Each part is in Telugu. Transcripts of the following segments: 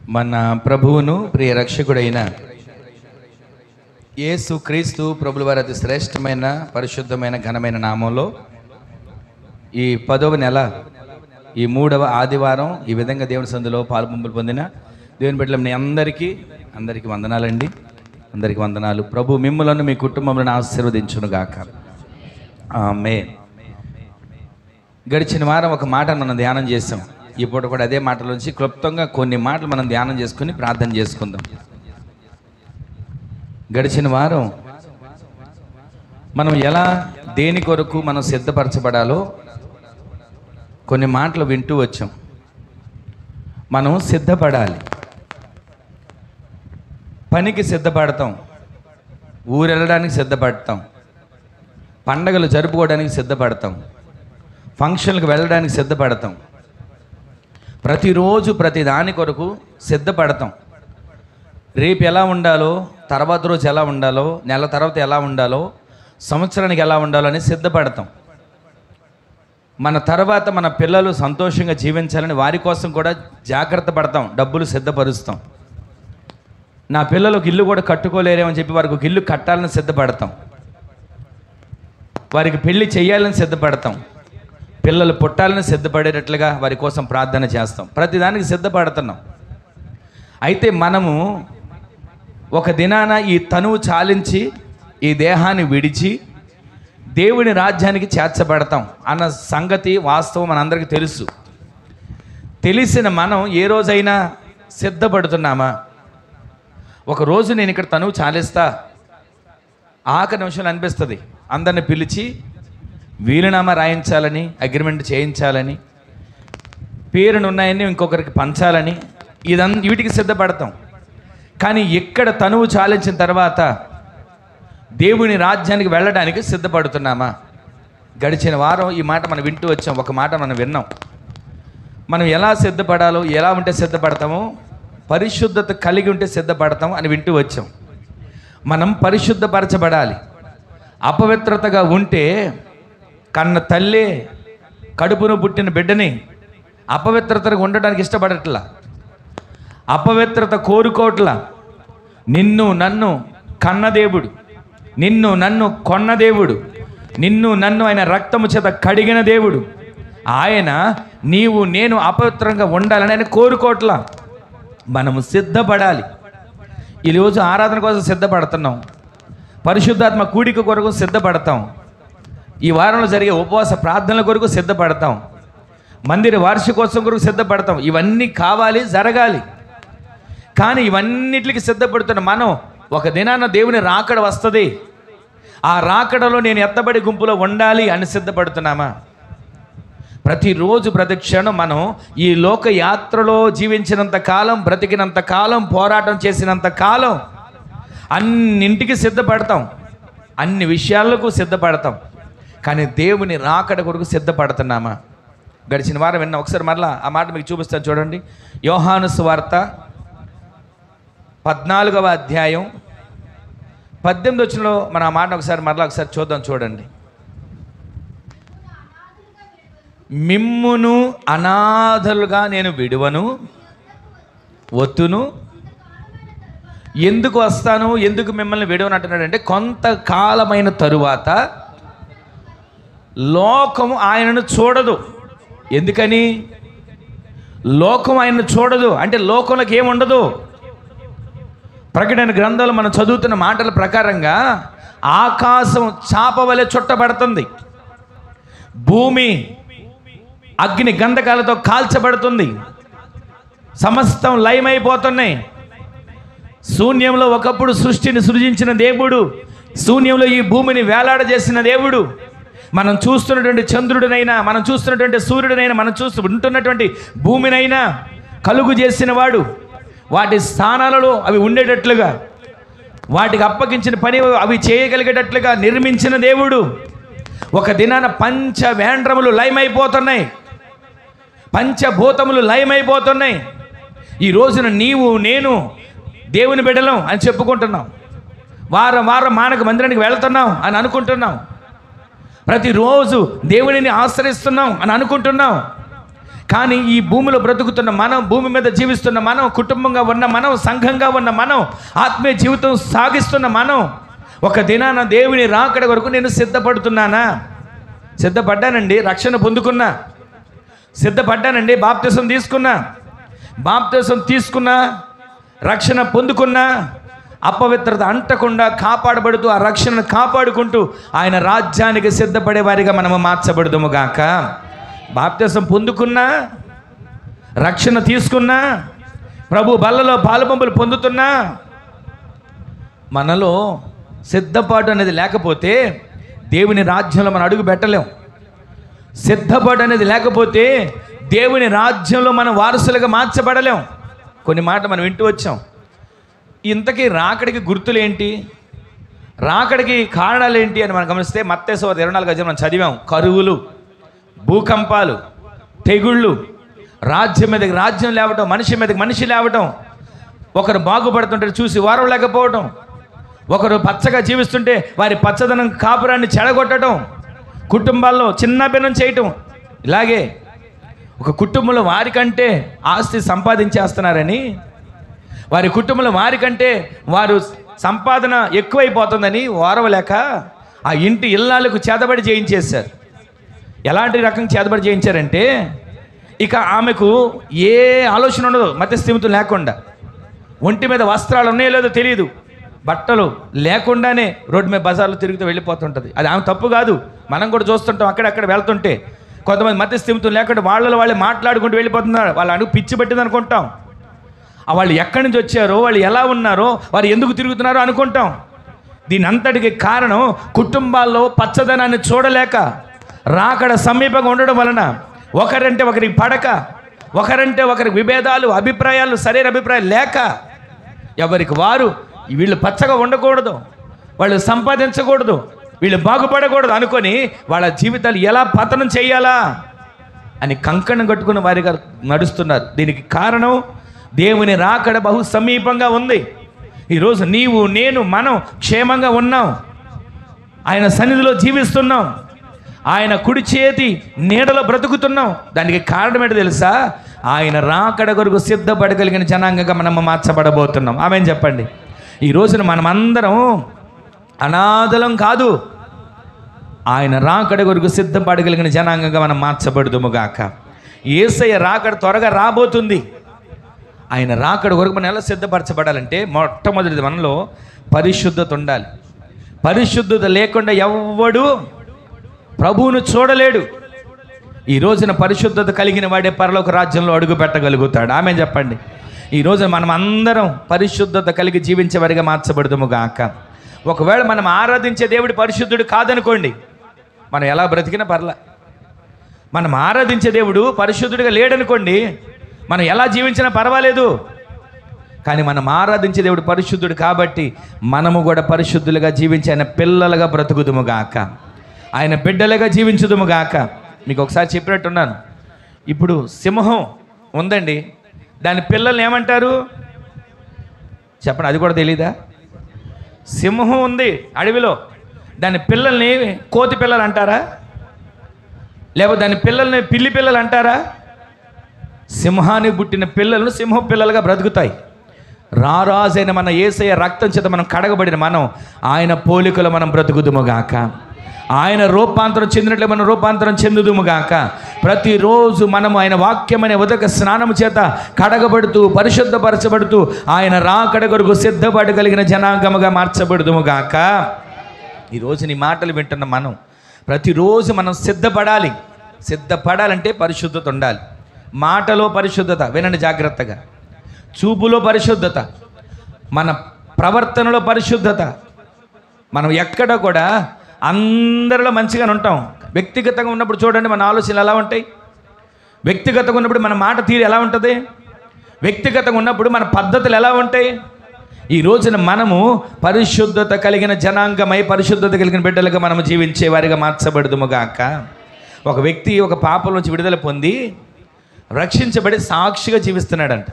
మన ప్రభువును ప్రియ రక్షకుడైన యేసు క్రీస్తు ప్రభుల వారి అతి శ్రేష్టమైన పరిశుద్ధమైన ఘనమైన నామంలో ఈ 10వ నెల ఈ 3వ ఆదివారం ఈ విధంగా దేవుని సందులో పాలుపంపులు పొందిన దేవుని బిడ్డల మీ అందరికీ వందనాలండి. అందరికీ వందనాలు. ప్రభు మిమ్ములను మీ కుటుంబంలో ఆశీర్వదించునుగాక. ఆమేన్. గడిచిన వారం ఒక మాట మనం ధ్యానం చేసాం. ఈ పూట కూడా అదే మాటలోంచి క్లుప్తంగా కొన్ని మాటలు మనం ధ్యానం చేసుకుని ప్రార్థన చేసుకుందాం. గడిచిన వారం మనం ఎలా దేని కొరకు మనం సిద్ధపరచబడాలో కొన్ని మాటలు వింటూ వచ్చాం. మనం సిద్ధపడాలి. పనికి సిద్ధపడతాం, ఊరెళ్ళడానికి సిద్ధపడతాం, పండగలు జరుపుకోవడానికి సిద్ధపడతాం, ఫంక్షన్లకు వెళ్ళడానికి సిద్ధపడతాం, ప్రతిరోజు ప్రతి దాని కొరకు సిద్ధపడతాం. రేపు ఎలా ఉండాలో, తర్వాత రోజు ఎలా ఉండాలో, నెల తర్వాత ఎలా ఉండాలో, సంవత్సరానికి ఎలా ఉండాలో అని సిద్ధపడతాం. మన తర్వాత మన పిల్లలు సంతోషంగా జీవించాలని వారి కోసం కూడా జాగ్రత్త పడతాం, డబ్బులు సిద్ధపరుస్తాం. నా పిల్లలు ఒక ఇల్లు కూడా కట్టుకోలేరేమని చెప్పి వారికి ఒక ఇల్లు కట్టాలని సిద్ధపడతాం. వారికి పెళ్లి చేయాలని సిద్ధపడతాం. పిల్లలు పుట్టాలని సిద్ధపడేటట్లుగా వారి కోసం ప్రార్థన చేస్తాం. ప్రతిదానికి సిద్ధపడుతున్నాం. అయితే మనము ఒక దినాన ఈ తనువు చాలించి ఈ దేహాన్ని విడిచి దేవుని రాజ్యానికి చేర్చబడతాం అన్న సంగతి వాస్తవం మనందరికీ తెలుసు. తెలిసిన మనం ఏ రోజైనా సిద్ధపడుతున్నామా? ఒకరోజు నేను ఇక్కడ తనువు చాలిస్తా, ఆఖరి నిమిషంలో అనిపిస్తుంది అందరిని పిలిచి వీలునామా రాయించాలని, అగ్రిమెంట్ చేయించాలని, పేరునున్నాయని ఇంకొకరికి పంచాలని, వీటికి సిద్ధపడతాం. కానీ ఇక్కడ తనువు చాలించిన తర్వాత దేవుని రాజ్యానికి వెళ్ళడానికి సిద్ధపడుతున్నామా? గడిచిన వారం ఈ మాట మనం వింటూ వచ్చాం. ఒక మాట మనం విన్నాం. మనం ఎలా సిద్ధపడాలో, ఎలా ఉంటే సిద్ధపడతామో, పరిశుద్ధత కలిగి ఉంటే సిద్ధపడతాం అని వింటూ వచ్చాం. మనం పరిశుద్ధపరచబడాలి. అపవిత్రతగా ఉంటే కన్న తల్లి కడుపును పుట్టిన బిడ్డని అపవిత్రతగా ఉండడానికి ఇష్టపడట్లా, అపవిత్రత కోరుకోవట్లా. నిన్ను నన్ను కన్న దేవుడు, నిన్ను నన్ను కొన్న దేవుడు, నిన్ను నన్ను ఆయన రక్తము చేత కడిగిన దేవుడు, ఆయన నీవు నేను అపవిత్రంగా ఉండాలని ఆయన కోరుకోవట్లా. మనము సిద్ధపడాలి. ఈరోజు ఆరాధన కోసం సిద్ధపడుతున్నాం, పరిశుద్ధాత్మ కూడిక కొరకు సిద్ధపడతాం, ఈ వారంలో జరిగే ఉపవాస ప్రార్థనల కొరకు సిద్ధపడతాం, మందిర వార్షికోత్సవం కొరకు సిద్ధపడతాం. ఇవన్నీ కావాలి, జరగాలి. కానీ ఇవన్నిటికి సిద్ధపడుతున్న మనం ఒక దినాన దేవుని రాకడ వస్తుంది, ఆ రాకడలో నేను ఎత్తబడి గుంపులో ఉండాలి అని సిద్ధపడుతున్నామా? ప్రతిరోజు ప్రతి క్షణం మనం ఈ లోక యాత్రలో జీవించినంత కాలం, బ్రతికినంత కాలం, పోరాటం చేసినంత కాలం అన్నింటికి సిద్ధపడతాం, అన్ని విషయాలకు సిద్ధపడతాం. కానీ దేవుని రాకడ కొరకు సిద్ధపడుతున్నామా? గడిచిన వారం విన్నా. ఒకసారి మరలా ఆ మాట మీకు చూపిస్తాను చూడండి. యోహాను సువార్త 14వ అధ్యాయం 18 వచనంలో మనం ఆ మాట ఒకసారి చూద్దాం. చూడండి. మిమ్మును అనాథలుగా నేను విడువను, ఒత్తును. ఎందుకు వస్తాను, ఎందుకు మిమ్మల్ని విడువను అంటున్నాడు అంటే, కొంతకాలమైన తరువాత లోకము ఆయనను చూడదు. ఎందుకని? లోకం ఆయనను చూడదు అంటే లోకంలోకి ఏముండదు. ప్రకటన గ్రంథంలో మనం చదువుతున్న మాటల ప్రకారంగా ఆకాశం చాపవలె చుట్టబడుతుంది, భూమి అగ్ని గంధకాలతో కాల్చబడుతుంది, సమస్తం లయమైపోతున్నాయి. శూన్యంలో ఒకప్పుడు సృష్టిని సృజించిన దేవుడు, శూన్యంలో ఈ భూమిని వేలాడజేసిన దేవుడు, మనం చూస్తున్నటువంటి చంద్రుడినైనా, మనం చూస్తున్నటువంటి సూర్యుడినైనా, మనం ఉంటున్నటువంటి భూమినైనా కలుగు చేసిన వాడు, వాటి స్థానాలలో అవి ఉండేటట్లుగా, వాటికి అప్పగించిన పని అవి చేయగలిగేటట్లుగా నిర్మించిన దేవుడు. ఒక దినాన పంచవేంద్రములు లయమైపోతున్నాయి, పంచభూతములు లయమైపోతున్నాయి. ఈ రోజున నీవు నేను దేవుని బిడ్డలం అని చెప్పుకుంటున్నాం, వారం వారం మానక మందిరానికి వెళ్తున్నాం అని అనుకుంటున్నాం, ప్రతిరోజు దేవునిని ఆశ్రయిస్తున్నాం అని అనుకుంటున్నాం. కానీ ఈ భూమిలో బ్రతుకుతున్న మనం, భూమి మీద జీవిస్తున్న మనం, కుటుంబంగా ఉన్న మనం, సంఘంగా ఉన్న మనం, ఆత్మీయ జీవితం సాగిస్తున్న మనం, ఒక దినాన దేవుని రాకడ వరకు నేను సిద్ధపడుతున్నానా? సిద్ధపడ్డానండి, రక్షణ పొందుకున్నా. సిద్ధపడ్డానండి, బాప్తిసం తీసుకున్నా. బాప్తిసం తీసుకున్నా, రక్షణ పొందుకున్నా, అపవిత్రత అంటకుండా కాపాడబడుతూ ఆ రక్షణను కాపాడుకుంటూ ఆయన రాజ్యానికి సిద్ధపడే వారిగా మనము మార్చబడదుము గాక. బాప్తిసం పొందుకున్నా, రక్షణ తీసుకున్నా, ప్రభు బల్లలో పాలుపంపులు పొందుతున్నా, మనలో సిద్ధపాటు అనేది లేకపోతే దేవుని రాజ్యంలో మనం అడుగు పెట్టలేం. సిద్ధపాటు అనేది లేకపోతే దేవుని రాజ్యంలో మనం వారసులుగా మార్చబడలేం. కొన్ని మాటలు మనం వింటూ వచ్చాం. ఇంతకీ రాకడికి గుర్తులేంటి, రాకడికి కారణాలు ఏంటి అని మనం గమనిస్తే మత్తయి సువార్త 24 మనం చదివాం. కరువులు, భూకంపాలు, తెగుళ్ళు, రాజ్యం మీదకి రాజ్యం లేవటం, మనిషి మీదకి మనిషి లేవటం, ఒకరు బాగుపడుతుంటే చూసి వారం లేకపోవటం, ఒకరు పచ్చగా జీవిస్తుంటే వారి పచ్చదనం కాపురాన్ని చెడగొట్టడం, కుటుంబాల్లో చిన్న భిన్నం చేయటం. ఇలాగే ఒక కుటుంబంలో వారికంటే ఆస్తి సంపాదించేస్తున్నారని, వారి కుటుంబంలో వారికంటే వారు సంపాదన ఎక్కువైపోతుందని వారవలేక ఆ ఇంటి ఇల్లాలకు చేతబడి చేయించేశారు. ఎలాంటి రకం చేతబడి చేయించారంటే ఇక ఆమెకు ఏ ఆలోచన ఉండదు, మధ్యస్థిమితం లేకుండా. ఒంటి మీద వస్త్రాలు ఉన్నాయో లేదో తెలియదు, బట్టలు లేకుండానే రోడ్డు మీద బజార్లో తిరుగుతూ వెళ్ళిపోతుంటుంది. అది ఆమె తప్పు కాదు, మనం కూడా చూస్తుంటాం. అక్కడక్కడ వెళ్తుంటే కొంతమంది మధ్యస్థిమితం లేకుండా వాళ్ళే మాట్లాడుకుంటూ వెళ్ళిపోతున్నారు. వాళ్ళు పిచ్చి పట్టింది అనుకుంటాం. వాళ్ళు ఎక్కడి నుంచి వచ్చారో, వాళ్ళు ఎలా ఉన్నారో, వారు ఎందుకు తిరుగుతున్నారో అనుకుంటాం. దీని అంతటికి కారణం కుటుంబాల్లో పచ్చదనాన్ని చూడలేక, రాకడ సమీపంగా ఉండడం వలన ఒకరంటే ఒకరికి పడక, ఒకరంటే ఒకరికి విభేదాలు, అభిప్రాయాలు, సరైన అభిప్రాయాలు లేక, ఎవరికి వారు వీళ్ళు పచ్చగా ఉండకూడదు, వాళ్ళు సంపాదించకూడదు, వీళ్ళు బాగుపడకూడదు అనుకొని వాళ్ళ జీవితాలు ఎలా పతనం చేయాలా అని కంకణం కట్టుకున్న వారిగా నడుస్తున్నారు. దీనికి కారణం దేవుని రాకడ బహు సమీపంగా ఉంది. ఈరోజు నీవు, నేను, మనం క్షేమంగా ఉన్నాం, ఆయన సన్నిధిలో జీవిస్తున్నాం, ఆయన కుడి చేతి నీడలో బ్రతుకుతున్నాం. దానికి కారణం ఏంటో తెలుసా? ఆయన రాకడ కొరకు సిద్ధపడగలిగిన జనాంగంగా మనం మార్చబడబోతున్నాం. ఆమేన్ చెప్పండి. ఈ రోజున మనమందరం అనాథలం కాదు, ఆయన రాకడ కొరకు సిద్ధపడగలిగిన జనాంగంగా మనం మార్చబడుదుముగాక. యేసయ్య రాకడ త్వరగా రాబోతుంది. ఆయన రాకడ కొరకు మనం ఎలా సిద్ధపరచబడాలంటే మొట్టమొదటిది మనలో పరిశుద్ధత ఉండాలి. పరిశుద్ధత లేకుండా ఎవ్వడు ప్రభువును చూడలేడు. ఈ రోజున పరిశుద్ధత కలిగిన వాడే పరలోక రాజ్యంలో అడుగు పెట్టగలుగుతాడు. ఆమేన్ చెప్పండి. ఈ రోజున మనం అందరం పరిశుద్ధత కలిగి జీవించే వారిగా మార్చబడుదుము గాక. ఒకవేళ మనం ఆరాధించే దేవుడు పరిశుద్ధుడు కాదనుకోండి, మనం ఎలా బ్రతికినా పర్లా. మనం ఆరాధించే దేవుడు పరిశుద్ధుడిగా లేడనుకోండి, మనం ఎలా జీవించినా పర్వాలేదు. కానీ మనం ఆరాధించే దేవుడు పరిశుద్ధుడు కాబట్టి మనము కూడా పరిశుద్ధులుగా జీవించి ఆయన పిల్లలుగా బ్రతుకుదుము గాక, ఆయన బిడ్డలుగా జీవించుదుము గాక. మీకు ఒకసారి చెప్పినట్టున్నాను. ఇప్పుడు సింహం ఉందండి, దాని పిల్లల్ని ఏమంటారు చెప్పండి? అది కూడా తెలీదా? సింహం ఉంది అడవిలో, దాని పిల్లల్ని కోతి పిల్లలు అంటారా? లేకపోతే దాని పిల్లల్ని పిల్లి పిల్లలు అంటారా? సింహానికి పుట్టిన పిల్లలను సింహం పిల్లలుగా బ్రతుకుతాయి. రారాజైన మన యేసయ్య రక్తం చేత మనం కడగబడిన మనం ఆయన పోలికలో మనం బ్రతుకుదుముగాక. ఆయన రూపాంతరం చెందినట్లు మనం రూపాంతరం చెందుదుముగాక. ప్రతిరోజు మనము ఆయన వాక్యమనే ఉదక స్నానము చేత కడగబడుతూ పరిశుద్ధపరచబడుతూ ఆయన రాకడ కొరకు సిద్ధపడగలిగిన జనాంగముగా మార్చబడుదుముగాక. ఈరోజు నీ మాటలు వింటున్న మనం ప్రతిరోజు మనం సిద్ధపడాలి. సిద్ధపడాలంటే పరిశుద్ధత ఉండాలి. మాటలో పరిశుద్ధత, వినండి జాగ్రత్తగా. చూపులో పరిశుద్ధత, మన ప్రవర్తనలో పరిశుద్ధత. మనం ఎక్కడ కూడా అందరిలో మంచిగానే ఉంటాం. వ్యక్తిగతంగా ఉన్నప్పుడు చూడండి మన ఆలోచనలు ఎలా ఉంటాయి, వ్యక్తిగతంగా ఉన్నప్పుడు మన మాట తీరు ఎలా ఉంటుంది, వ్యక్తిగతంగా ఉన్నప్పుడు మన పద్ధతులు ఎలా ఉంటాయి. ఈ రోజున మనము పరిశుద్ధత కలిగిన జనాంగమై పరిశుద్ధత కలిగిన బిడ్డలుగా మనము జీవించే వారిగా మార్చబడుదుముగాక. ఒక వ్యక్తి ఒక పాపం నుంచి విడుదల పొంది రక్షించబడి సాక్షిగా జీవిస్తున్నాడంట.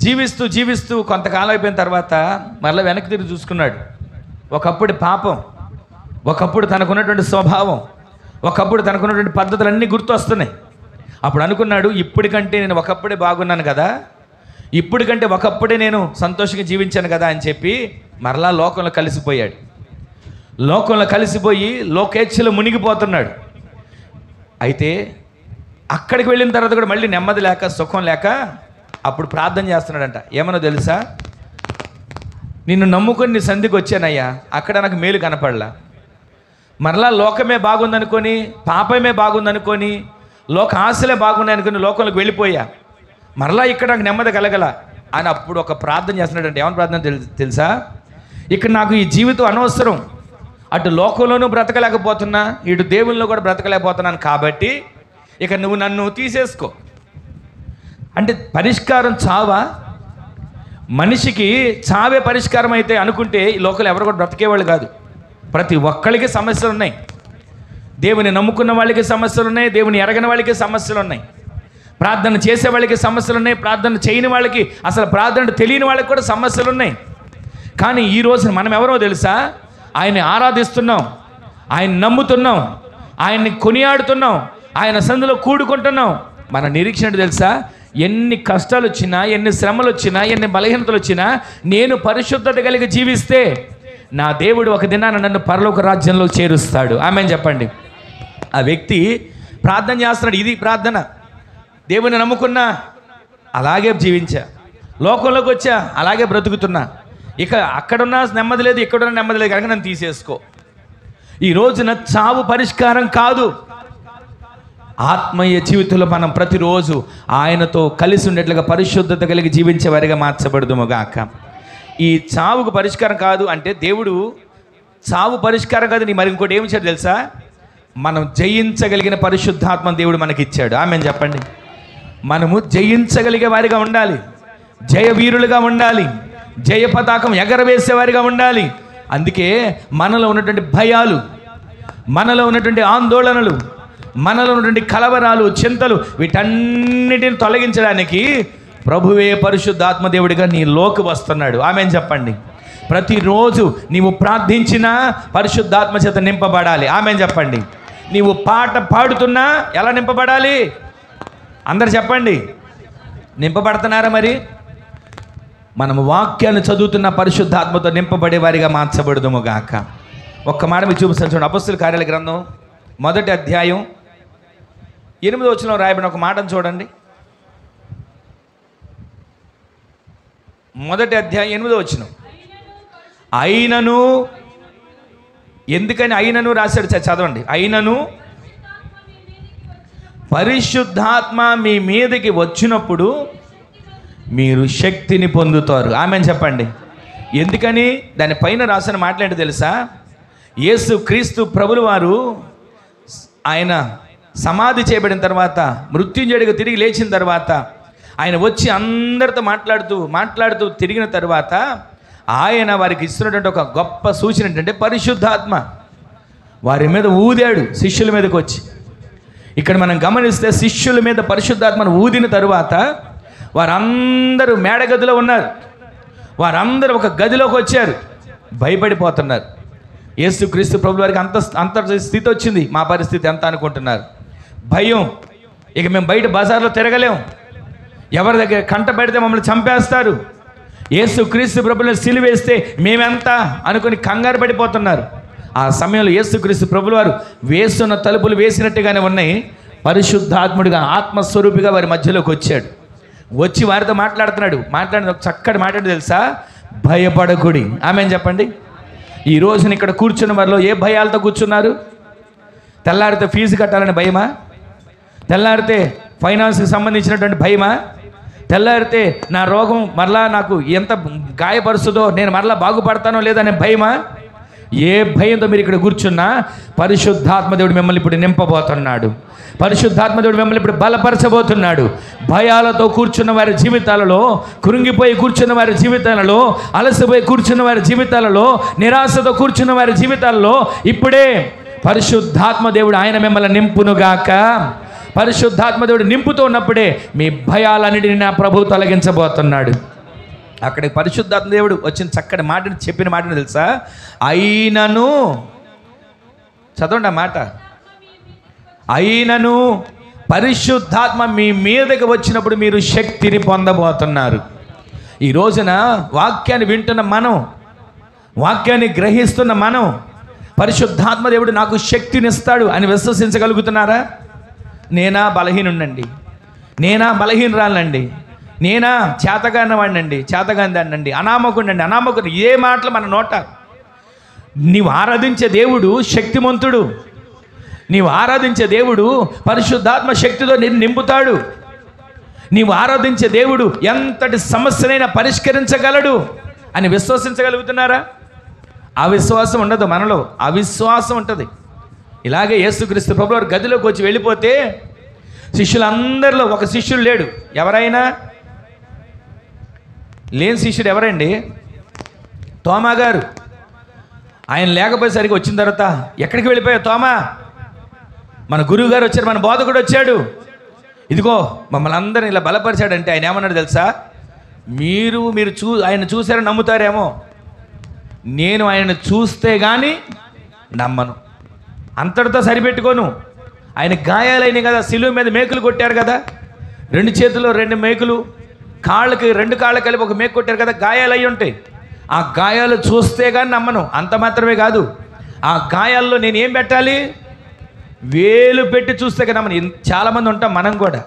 జీవిస్తూ జీవిస్తూ కొంతకాలం అయిపోయిన తర్వాత మరలా వెనక్కి తిరిగి చూసుకున్నాడు. ఒకప్పుడు పాపం, ఒకప్పుడు తనకున్నటువంటి స్వభావం, ఒకప్పుడు తనకున్నటువంటి పద్ధతులన్నీ గుర్తు వస్తున్నాయి. అప్పుడు అనుకున్నాడు, ఇప్పటికంటే నేను ఒకప్పుడే బాగున్నాను కదా, ఇప్పటికంటే ఒకప్పుడే నేను సంతోషంగా జీవించాను కదా అని చెప్పి మరలా లోకంలో కలిసిపోయాడు. లోకంలో కలిసిపోయి లోకేచ్ఛలో మునిగిపోతున్నాడు. అయితే అక్కడికి వెళ్ళిన తర్వాత కూడా మళ్ళీ నెమ్మది లేక సుఖం లేక అప్పుడు ప్రార్థన చేస్తున్నాడంట. ఏమన్నా తెలుసా? నిన్ను నమ్ముకొని నీ సంధికి వచ్చానయ్యా, అక్కడ నాకు మేలు కనపడలా. మరలా లోకమే బాగుందనుకొని, పాపమే బాగుందనుకొని, లోక ఆశలే బాగున్నాయి అనుకుని లోకంలోకి వెళ్ళిపోయా, మరలా ఇక్కడ నాకు నెమ్మది కలగల అని అప్పుడు ఒక ప్రార్థన చేస్తున్నాడంటే. ఏమని ప్రార్థన తెలుసా? ఇక్కడ నాకు ఈ జీవితం అనవసరం, అటు లోకంలోనూ బ్రతకలేకపోతున్నా, ఇటు దేవుల్లో కూడా బ్రతకలేకపోతున్నాను, కాబట్టి ఇక నువ్వు నన్ను తీసేసుకో. అంటే పరిష్కారం చావా? మనిషికి చావే పరిష్కారం అయితే అనుకుంటే ఈ లోకంలో ఎవరు కూడా బ్రతికేవాళ్ళు కాదు. ప్రతి ఒక్కరికి సమస్యలు ఉన్నాయి. దేవుని నమ్ముకున్న వాళ్ళకి సమస్యలు ఉన్నాయి, దేవుని ఎరగని వాళ్ళకి సమస్యలు ఉన్నాయి, ప్రార్థన చేసే వాళ్ళకి సమస్యలు ఉన్నాయి, ప్రార్థన చేయని వాళ్ళకి, అసలు ప్రార్థన తెలియని వాళ్ళకి కూడా సమస్యలు ఉన్నాయి. కానీ ఈ రోజున మనం ఎవరో తెలుసా? ఆయన్ని ఆరాధిస్తున్నాం, ఆయన నమ్ముతున్నాం, ఆయన్ని కొనియాడుతున్నాం, ఆయన సందులో కూడుకుంటున్నాం. మన నిరీక్షణ తెలుసా? ఎన్ని కష్టాలు వచ్చినా, ఎన్ని శ్రమలు వచ్చినా, ఎన్ని బలహీనతలు వచ్చినా, నేను పరిశుద్ధత కలిగి జీవిస్తే నా దేవుడు ఒక దినాన నన్ను పరలోక రాజ్యంలో చేరుస్తాడు. ఆమేన్ చెప్పండి. ఆ వ్యక్తి ప్రార్థన చేస్తున్నాడు. ఇది ప్రార్థన. దేవుని నమ్ముకున్నా, అలాగే జీవించా, లోకంలోకి వచ్చా, అలాగే బ్రతుకుతున్నా, ఇక అక్కడున్నా నెమ్మది లేదు, ఇక్కడున్నా నెమ్మది లేదు, కనుక నన్ను తీసేసుకో. ఈ రోజున చావు పరిష్కారం కాదు. ఆత్మీయ జీవితంలో మనం ప్రతిరోజు ఆయనతో కలిసి ఉండేట్లుగా పరిశుద్ధత కలిగి జీవించే వారిగా మార్చబడుదుముగాక. ఈ చావుకు పరిష్కారం కాదు అంటే దేవుడు చావు పరిష్కారం కాదు. నీ మరి ఇంకోటి ఏమి ఇచ్చాడు తెలుసా? మనం జయించగలిగిన పరిశుద్ధాత్మ దేవుడు మనకి ఇచ్చాడు. ఆమేన్ చెప్పండి. మనము జయించగలిగే వారిగా ఉండాలి, జయ వీరులుగా ఉండాలి, జయ పతాకం ఎగరవేసేవారిగా ఉండాలి. అందుకే మనలో ఉన్నటువంటి భయాలు, మనలో ఉన్నటువంటి ఆందోళనలు, మనలో ఉన్నటువంటి కలవరాలు, చింతలు, వీటన్నిటిని తొలగించడానికి ప్రభువే పరిశుద్ధాత్మ దేవుడిగా నీలోకి వస్తున్నాడు. ఆమేన్ చెప్పండి. ప్రతిరోజు నీవు ప్రార్థించినా పరిశుద్ధాత్మ చేత నింపబడాలి. ఆమేన్ చెప్పండి. నీవు పాట పాడుతున్నా ఎలా నింపబడాలి? అందరు చెప్పండి. నింపబడుతున్నారా? మరి మనము వాక్యాన్ని చదువుతున్న పరిశుద్ధాత్మతో నింపబడే వారిగా మార్చబడుదుము గాక. ఒక్క మాట మీకు చూపిస్తాను చూడండి. అపొస్తలుల కార్యాల గ్రంథం 1వ అధ్యాయం 8వ వచనంలో రాయబడిన ఒక మాటను చూడండి. 1వ అధ్యాయం 8వ వచనం. అయినను, ఎందుకని అయినను రాశాడు? చదవండి. అయినను పరిశుద్ధాత్మ మీ మీదకి వచ్చినప్పుడు మీరు శక్తిని పొందుతారు. ఆమేన్ చెప్పండి. ఎందుకని? దానిపైన రాసిన మాట్లాడి తెలుసా? యేసు క్రీస్తు ప్రభులు వారు ఆయన సమాధి చేయబడిన తర్వాత, మృత్యుంజయుడిగా తిరిగి లేచిన తర్వాత, ఆయన వచ్చి అందరితో మాట్లాడుతూ తిరిగిన తర్వాత ఆయన వారికి ఇస్తున్నటువంటి ఒక గొప్ప సూచన ఏంటంటే పరిశుద్ధాత్మ వారి మీద ఊదాడు, శిష్యుల మీదకి వచ్చి. ఇక్కడ మనం గమనిస్తే శిష్యుల మీద పరిశుద్ధాత్మను ఊదిన తరువాత వారందరూ మేడగదిలో ఉన్నారు. వారందరూ ఒక గదిలోకి వచ్చారు, భయపడిపోతున్నారు. యేసుక్రీస్తు ప్రభువు వారికి అంత స్థితి వచ్చింది. మా పరిస్థితి ఎంత అనుకుంటున్నారు? భయం. ఇక మేము బయట బజార్లో తిరగలేం, ఎవరి దగ్గర కంట పెడితే మమ్మల్ని చంపేస్తారు, యేసుక్రీస్తు ప్రభువుని సిలువేస్తే మేమెంత అనుకుని కంగారు పడిపోతున్నారు. ఆ సమయంలో యేసుక్రీస్తు ప్రభువు వారు వేస్తున్న తలుపులు వేసినట్టుగానే ఉన్నాయి. పరిశుద్ధాత్ముడిగా, ఆత్మస్వరూపిగా వారి మధ్యలోకి వచ్చాడు. వచ్చి వారితో మాట్లాడిన ఒక చక్కటి మాట్లాడి తెలుసా? భయపడకుడి. ఆమేన్ చెప్పండి. ఈ రోజున ఇక్కడ కూర్చున్న వారిలో ఏ భయాలతో కూర్చున్నారు? తెల్లారితే ఫీజు కట్టాలని భయమా? తెల్లారితే ఫైనాన్స్కి సంబంధించినటువంటి భయమా? తెల్లారితే నా రోగం మరలా నాకు ఎంత గాయపరుస్తుందో, నేను మరలా బాగుపడతానో లేదనే భయమా? ఏ భయంతో మీరు ఇక్కడ కూర్చున్నా పరిశుద్ధాత్మ దేవుడు మిమ్మల్ని ఇప్పుడు నింపబోతున్నాడు. పరిశుద్ధాత్మ దేవుడు మిమ్మల్ని ఇప్పుడు బలపరచబోతున్నాడు. భయాలతో కూర్చున్న వారి జీవితాలలో, కృంగిపోయి కూర్చున్న వారి జీవితాలలో, అలసిపోయి కూర్చున్న వారి జీవితాలలో, నిరాశతో కూర్చున్న వారి జీవితాలలో ఇప్పుడే పరిశుద్ధాత్మ దేవుడు ఆయన మిమ్మల్ని నింపునుగాక. పరిశుద్ధాత్మ దేవుడు నింపుతూ ఉన్నప్పుడే మీ భయాలన్నిటిని నా ప్రభువు తొలగించబోతున్నాడు. అక్కడికి పరిశుద్ధాత్మ దేవుడు వచ్చిన చక్కటి మాటని చెప్పిన మాటని తెలుసా? అయినను, చదవండి ఆ మాట. అయినను పరిశుద్ధాత్మ మీ మీదకి వచ్చినప్పుడు మీరు శక్తిని పొందబోతున్నారు. ఈ రోజున వాక్యాన్ని వింటున్న మనం, వాక్యాన్ని గ్రహిస్తున్న మనం, పరిశుద్ధాత్మ దేవుడు నాకు శక్తినిస్తాడు అని విశ్వసించగలుగుతున్నారా? నేనా బలహీనుండండి, నేనా బలహీనరాలండి, నేనా చేతగానివాడినండి, చేతగానిదాన్నండి, అనామకుడు ఏ మాటలు మన నోట. నీవు ఆరాధించే దేవుడు శక్తిమంతుడు. నీవు ఆరాధించే దేవుడు పరిశుద్ధాత్మ శక్తితో నిన్ను నింపుతాడు. నీవు ఆరాధించే దేవుడు ఎంతటి సమస్యనైనా పరిష్కరించగలడు అని విశ్వసించగలుగుతున్నారా? అవిశ్వాసం ఉండదు మనలో, అవిశ్వాసం ఉంటుంది. ఇలాగే యేసుక్రీస్తు ప్రభువారు గదిలోకి వచ్చి వెళ్ళిపోతే శిష్యులందరిలో ఒక శిష్యుడు లేడు. ఎవరైనా లేని శిష్యుడు ఎవరండి? తోమా గారు. ఆయన లేకపోయేసరికి వచ్చిన తర్వాత ఎక్కడికి వెళ్ళిపోయావు తోమా? మన గురువు గారు వచ్చారు, మన బోధకుడు వచ్చాడు, ఇదిగో మమ్మల్ని అందరిని ఇలా బలపరిచాడంటే ఆయన ఏమన్నాడు తెలుసా? మీరు ఆయన చూసారని నమ్ముతారేమో, నేను ఆయనను చూస్తే కానీ నమ్మను. అంతటితో సరిపెట్టుకోను. ఆయన గాయాలైనవి కదా, సిలువ మీద మేకులు కొట్టారు కదా, 2 చేతుల్లో 2 మేకులు, కాళ్ళకి 2 కాళ్ళ కలిపి ఒక మేకు కొట్టారు కదా, గాయాలు అయి ఉంటాయి. ఆ గాయాలు చూస్తే కానీ నమ్మను. అంత మాత్రమే కాదు, ఆ గాయాల్లో నేను ఏం పెట్టాలి? వేలు పెట్టి చూస్తే కదా నమ్మను. చాలామంది ఉంటాం మనం కూడా.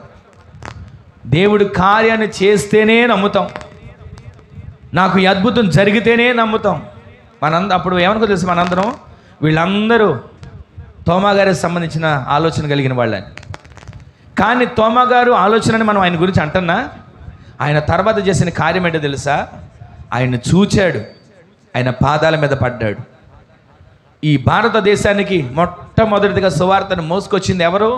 దేవుడు కార్యాన్ని చేస్తేనే నమ్ముతాం, నాకు ఈ అద్భుతం జరిగితేనే నమ్ముతాం. అప్పుడు ఏమనుకో తెలుసు, మనందరం వీళ్ళందరూ తోమా గారికి సంబంధించిన ఆలోచన కలిగిన వాళ్ళని. కానీ తోమా గారు ఆలోచనని మనం ఆయన గురించి అంటున్నా, ఆయన తర్వాత చేసిన కార్యం ఏంటో తెలుసా? ఆయన చూచాడు, ఆయన పాదాల మీద పడ్డాడు. ఈ భారతదేశానికి మొట్టమొదటిగా సువార్తను మోసుకొచ్చింది ఎవరు?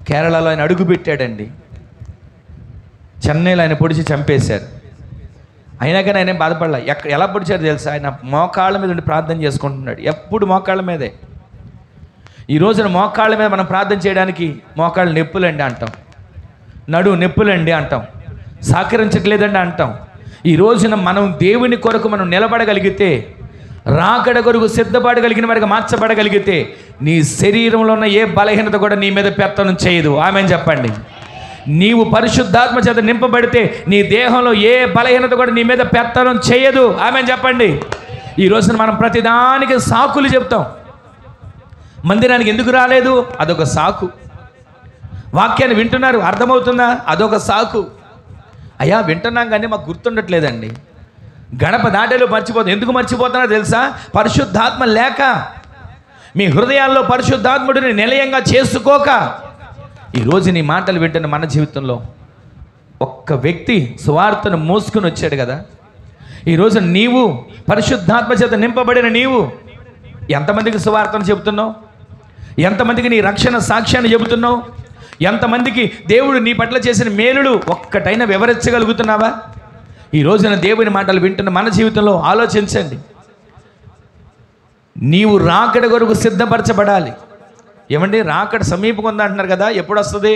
కేరళలో ఆయన అడుగు పెట్టాడండి. చెన్నైలో ఆయన పొడిచి చంపేశారు. అయినా కానీ ఆయన బాధపడలే. ఎలా పొడిచారు తెలుసా? ఆయన మోకాళ్ళ మీద ఉండి ప్రార్థన చేసుకుంటున్నాడు. ఎప్పుడు మోకాళ్ళ మీదే. ఈ రోజున మోకాళ్ళ మీద మనం ప్రార్థన చేయడానికి మోకాళ్ళు నొప్పులండి అంటాం, నడువు నొప్పులండి అంటాం, సహకరించట్లేదండి అంటాం. ఈ రోజున మనం దేవుని కొరకు మనం నిలబడగలిగితే, రాకడ కొరకు సిద్ధపడగలిగిన వారికి మార్చబడగలిగితే, నీ శరీరంలో ఉన్న ఏ బలహీనత కూడా నీ మీద పెత్తనం చేయదు. ఆమేన్ చెప్పండి. నీవు పరిశుద్ధాత్మ చేత నింపబడితే నీ దేహంలో ఏ బలహీనత కూడా నీ మీద పెత్తనం చేయదు. ఆమేన్ చెప్పండి. ఈ రోజున మనం ప్రతిదానికి సాకులు చెప్తాం. మందిరానికి ఎందుకు రాలేదు? అదొక సాకు. వాక్యాన్ని వింటున్నారు, అర్థమవుతుందా? అదొక సాకు. అయ్యా వింటున్నాం కానీ మాకు గుర్తుండట్లేదండి. గడప దాటేలో మర్చిపోతాం. ఎందుకు మర్చిపోతున్నా తెలుసా? పరిశుద్ధాత్మ లేక, మీ హృదయాల్లో పరిశుద్ధాత్ముడిని నిలయంగా చేసుకోక. ఈరోజు నీ మాటలు వింటున్న మన జీవితంలో ఒక్క వ్యక్తి సువార్తను మోసుకుని వచ్చాడు కదా. ఈరోజు నీవు పరిశుద్ధాత్మ చేత నింపబడిన నీవు ఎంతమందికి సువార్తను చెబుతున్నావు? ఎంతమందికి నీ రక్షణ సాక్ష్యాన్ని చెబుతున్నావు? ఎంతమందికి దేవుడు నీ పట్ల చేసిన మేలులు ఒక్కటైనా వివరించగలుగుతున్నావా? ఈ రోజున దేవుని మాటలు వింటున్న మన జీవితంలో ఆలోచించండి. నీవు రాకడ కొరకు సిద్ధపరచబడాలి. ఏమండి, రాకడ సమీపంగా ఉందంటున్నారు కదా, ఎప్పుడు వస్తుంది?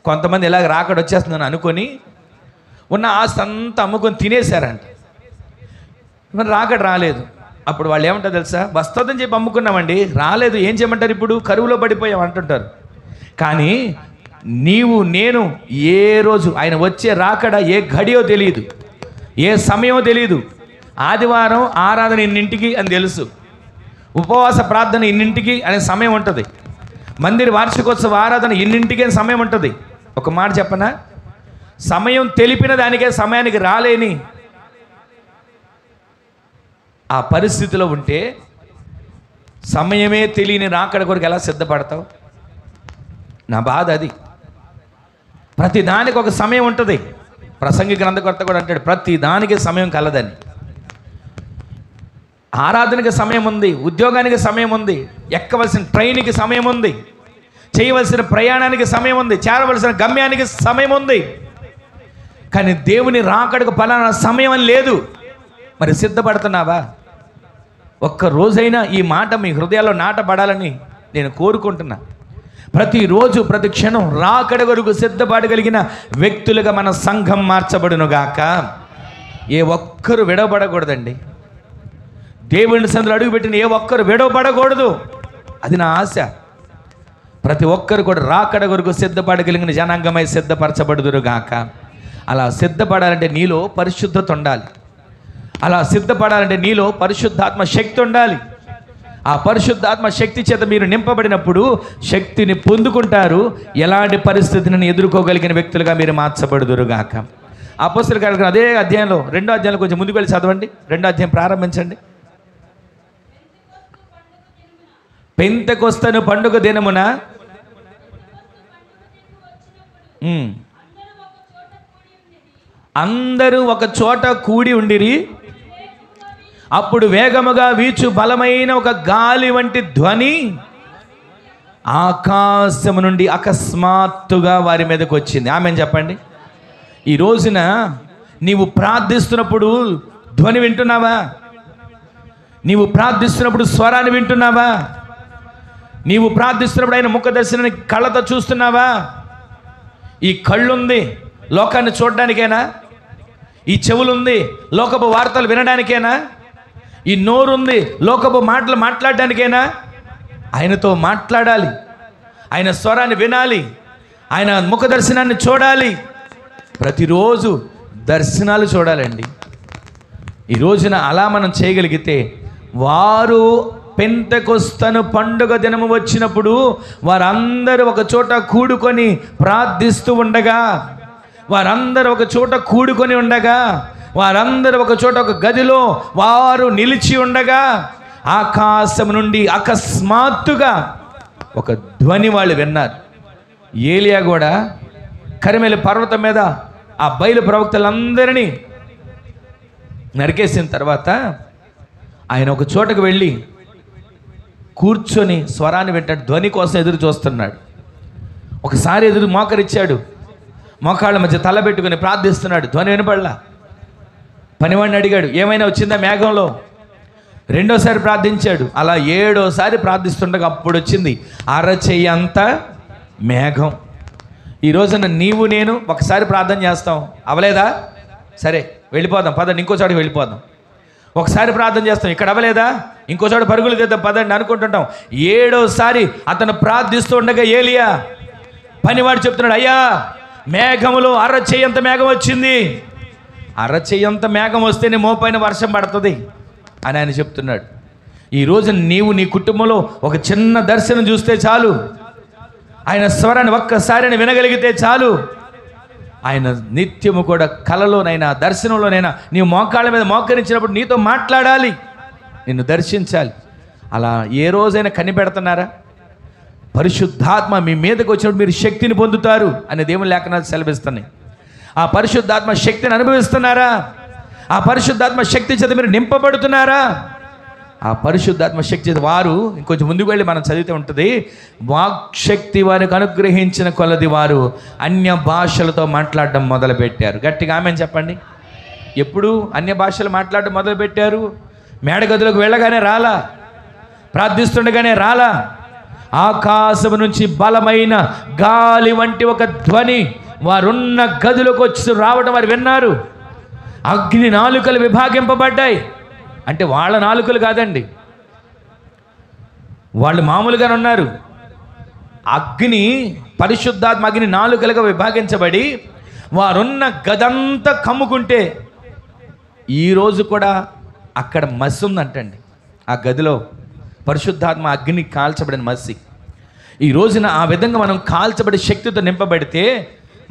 కొంతమంది ఇలాగ రాకడ వచ్చేస్తుందని అనుకొని ఉన్న ఆస్తి అంతా అమ్ముకొని తినేశారంట. మరి రాకడ రాలేదు. అప్పుడు వాళ్ళు ఏమంటారు తెలుసా? వస్తుందని చెప్పి అమ్ముకున్నామండి, రాలేదు, ఏం చేయమంటారు? ఇప్పుడు కరువులో పడిపోయాం అంటుంటారు. కానీ నీవు నేను ఏ రోజు ఆయన వచ్చే రాకడ ఏ ఘడియో తెలియదు, ఏ సమయమో తెలియదు. ఆదివారం ఆరాధన ఇన్నింటికి అని తెలుసు, ఉపవాస ప్రార్థన ఇన్నింటికి అనే సమయం ఉంటుంది, మందిర వార్షికోత్సవ ఆరాధన ఇన్నింటికి అనే సమయం ఉంటుంది. ఒక మాట చెప్పనా? సమయం తెలిపిన దానికే సమయానికి రాలేని ఆ పరిస్థితిలో ఉంటే సమయమే తెలియని రాకడ కొరకు ఎలా సిద్ధపడతావు? నా బాధ అది. ప్రతి దానికి ఒక సమయం ఉంటుంది. ప్రసంగి గ్రంథకర్త కూడా అంటాడు, ప్రతి దానికి సమయం కలదని. ఆరాధనకి సమయం ఉంది, ఉద్యోగానికి సమయం ఉంది, ఎక్కవలసిన ట్రైన్కి సమయం ఉంది, చేయవలసిన ప్రయాణానికి సమయం ఉంది, చేరవలసిన గమ్యానికి సమయం ఉంది. కానీ దేవుని రాకడకు పలానా సమయం అని లేదు. మరి సిద్ధపడుతున్నావా? ఒక్క రోజైనా ఈ మాట మీ హృదయాల్లో నాటబడాలని నేను కోరుకుంటున్నా. ప్రతిరోజు ప్రతి క్షణం రాకడ వరకు సిద్ధపడగలిగిన వ్యక్తులుగా మన సంఘం మార్చబడునుగాక. ఏ ఒక్కరు విడవబడకూడదండి. దేవుని సందులో అడుగుపెట్టిన ఏ ఒక్కరు విడవబడకూడదు. అది నా ఆశ. ప్రతి ఒక్కరు కూడా రాకడ కొరకు సిద్ధపడగలిగిన జనాంగమై సిద్ధపరచబడుదురుగాక. అలా సిద్ధపడాలంటే నీలో పరిశుద్ధత ఉండాలి. అలా సిద్ధపడాలంటే నీలో పరిశుద్ధాత్మ శక్తి ఉండాలి. ఆ పరిశుద్ధాత్మ శక్తి చేత మీరు నింపబడినప్పుడు శక్తిని పొందుకుంటారు. ఎలాంటి పరిస్థితిని ఎదుర్కోగలిగిన వ్యక్తులుగా మీరు మార్చబడుదురుగాక. అపోస్తలుల కార్యక్రమం అదే అధ్యాయంలో 2వ అధ్యాయంలో కొంచెం ముందుకు వెళ్ళి చదవండి. 2వ అధ్యాయం ప్రారంభించండి. పెంతెకొస్తను పండుగ దినమున అందరూ ఒక చోట కూడి ఉండిరి. అప్పుడు వేగముగా వీచు బలమైన ఒక గాలి వంటి ధ్వని ఆకాశము నుండి అకస్మాత్తుగా వారి మీదకి వచ్చింది. ఆమెను చెప్పండి. ఈ రోజున నీవు ప్రార్థిస్తున్నప్పుడు ధ్వని వింటున్నావా? నీవు ప్రార్థిస్తున్నప్పుడు స్వరాన్ని వింటున్నావా? నీవు ప్రార్థిస్తున్నప్పుడు ఆయన ముఖ దర్శనాన్ని కళ్ళతో చూస్తున్నావా? ఈ కళ్ళుంది లోకాన్ని చూడడానికేనా? ఈ చెవులుంది లోకపు వార్తలు వినడానికేనా? ఈ నోరుంది లోకపు మాటలు మాట్లాడడానికేనా? ఆయనతో మాట్లాడాలి, ఆయన స్వరాన్ని వినాలి, ఆయన ముఖ దర్శనాన్ని చూడాలి. ప్రతిరోజు దర్శనాలు చూడాలండి. ఈ రోజున అలా మనం చేయగలిగితే వారు పెంతెకొస్తను పండుగ దినము వచ్చినప్పుడు వారందరూ ఒక చోట కూడుకొని ప్రార్థిస్తూ ఉండగా, వారందరూ ఒక చోట కూడుకొని ఉండగా, వారందరూ ఒక చోట ఒక గదిలో వారు నిలిచి ఉండగా ఆకాశం నుండి అకస్మాత్తుగా ఒక ధ్వని వాళ్ళు విన్నారు. ఏలియా కూడా కరిమేలి పర్వతం మీద ఆ బయలు ప్రవక్తలందరినీ నరికేసిన తర్వాత ఆయన ఒక చోటకు వెళ్ళి కూర్చొని స్వరాన్ని వింటాడు. ధ్వని కోసం ఎదురు చూస్తున్నాడు. ఒకసారి ఎదురు మోకరిచ్చాడు, మోకాళ్ళ మధ్య తల పెట్టుకుని ప్రార్థిస్తున్నాడు. ధ్వని వినపడలా. పనివాడిని అడిగాడు, ఏమైనా వచ్చిందా మేఘంలో? రెండోసారి ప్రార్థించాడు. అలా 7వసారి ప్రార్థిస్తుండగా అప్పుడు వచ్చింది అరచెయ్యంత మేఘం. ఈ రోజున నీవు నేను ఒకసారి ప్రార్థన చేస్తాం, అవలేదా? సరే వెళ్ళిపోదాం, పదండి ఇంకో చోటకి వెళ్ళిపోదాం. ఒకసారి ప్రార్థన చేస్తాం, ఇక్కడ అవ్వలేదా? ఇంకో చోట పరుగులు తీద్దాం, పదండి అనుకుంటుంటాం. 7వసారి అతను ప్రార్థిస్తూ ఉండగా ఏలియా పనివాడు చెప్తున్నాడు, అయ్యా మేఘములో అరచెయ్యంత మేఘం వచ్చింది. అరచెయ్యంత మేఘం వస్తేనే మోపైన వర్షం పడుతుంది అని ఆయన చెప్తున్నాడు. ఈరోజు నీవు నీ కుటుంబంలో ఒక చిన్న దర్శనం చూస్తే చాలు, ఆయన స్వరాన్ని ఒక్కసారి వినగలిగితే చాలు. ఆయన నిత్యము కూడా కలలోనైనా దర్శనంలోనైనా నీవు మోకాళ్ళ మీద మోకరించినప్పుడు నీతో మాట్లాడాలి, నిన్ను దర్శించాలి. అలా ఏ రోజైనా కనిపెడుతున్నారా? పరిశుద్ధాత్మ మీ మీదకి వచ్చినప్పుడు మీరు శక్తిని పొందుతారు అని దేవుని లేఖనాలు సెలవిస్తున్నాయి. ఆ పరిశుద్ధాత్మ శక్తిని అనుభవిస్తున్నారా? ఆ పరిశుద్ధాత్మ శక్తి చేత మీరు నింపబడుతున్నారా? ఆ పరిశుద్ధాత్మ శక్తి చేత వారు ఇంకొంచెం ముందుకు వెళ్ళి మనం చదివితే ఉంటుంది, వాక్శక్తి వారికి అనుగ్రహించిన కొలది వారు అన్య భాషలతో మాట్లాడడం మొదలుపెట్టారు. గట్టిగా ఆమెను చెప్పండి. ఎప్పుడు అన్య భాషలు మాట్లాడడం మొదలుపెట్టారు? మేడగదిలోకి వెళ్ళగానే రాలా, ప్రార్థిస్తుండగానే రాలా. ఆకాశం నుంచి బలమైన గాలి వంటి ఒక ధ్వని వారున్న గదిలోకి వచ్చి రావడం వారు విన్నారు. అగ్ని నాలుకలు విభాగింపబడ్డాయి. అంటే వాళ్ళ నాలుకలు కాదండి, వాళ్ళు మామూలుగానే ఉన్నారు. అగ్ని, పరిశుద్ధాత్మ అగ్ని నాలుకలుగా విభాగించబడి వారున్న గదంతా కమ్ముకుంటే ఈరోజు కూడా అక్కడ మసి ఉందంటండి. ఆ గదిలో పరిశుద్ధాత్మ అగ్ని కాల్చబడిన మసి. ఈ రోజున ఆ విధంగా మనం కాల్చబడి శక్తితో నింపబడితే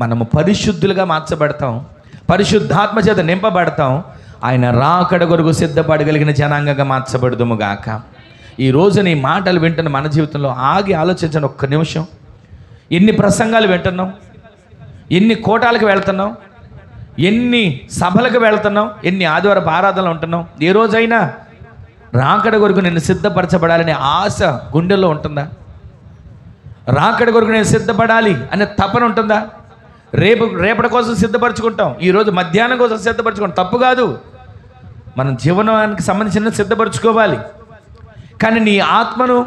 మనము పరిశుద్ధులుగా మార్చబడతాం, పరిశుద్ధాత్మ చేత నింపబడతాం. ఆయన రాకడ కొరకు సిద్ధపడగలిగిన జనాంగంగా మార్చబడుదుముగాక. ఈ రోజున ఈ మాటలు వింటున్న మన జీవితంలో ఆగి ఆలోచించండి ఒక్క నిమిషం. ఎన్ని ప్రసంగాలు వింటున్నాం, ఎన్ని కోటాలకు వెళ్తున్నాం, ఎన్ని సభలకు వెళ్తున్నాం, ఎన్ని ఆదివారపు ఆరాధనలు ఉంటున్నాం. ఏ రోజైనా రాకడ కొరకు నేను సిద్ధపరచబడాలనే ఆశ గుండెల్లో ఉంటుందా? రాకడ కొరకు నేను సిద్ధపడాలి అనే తపన ఉంటుందా? రేపటి కోసం సిద్ధపరచుకుంటాం, ఈరోజు మధ్యాహ్నం కోసం సిద్ధపరచుకుంటాం. తప్పు కాదు, మనం జీవనానికి సంబంధించిన సిద్ధపరచుకోవాలి. కానీ నీ ఆత్మను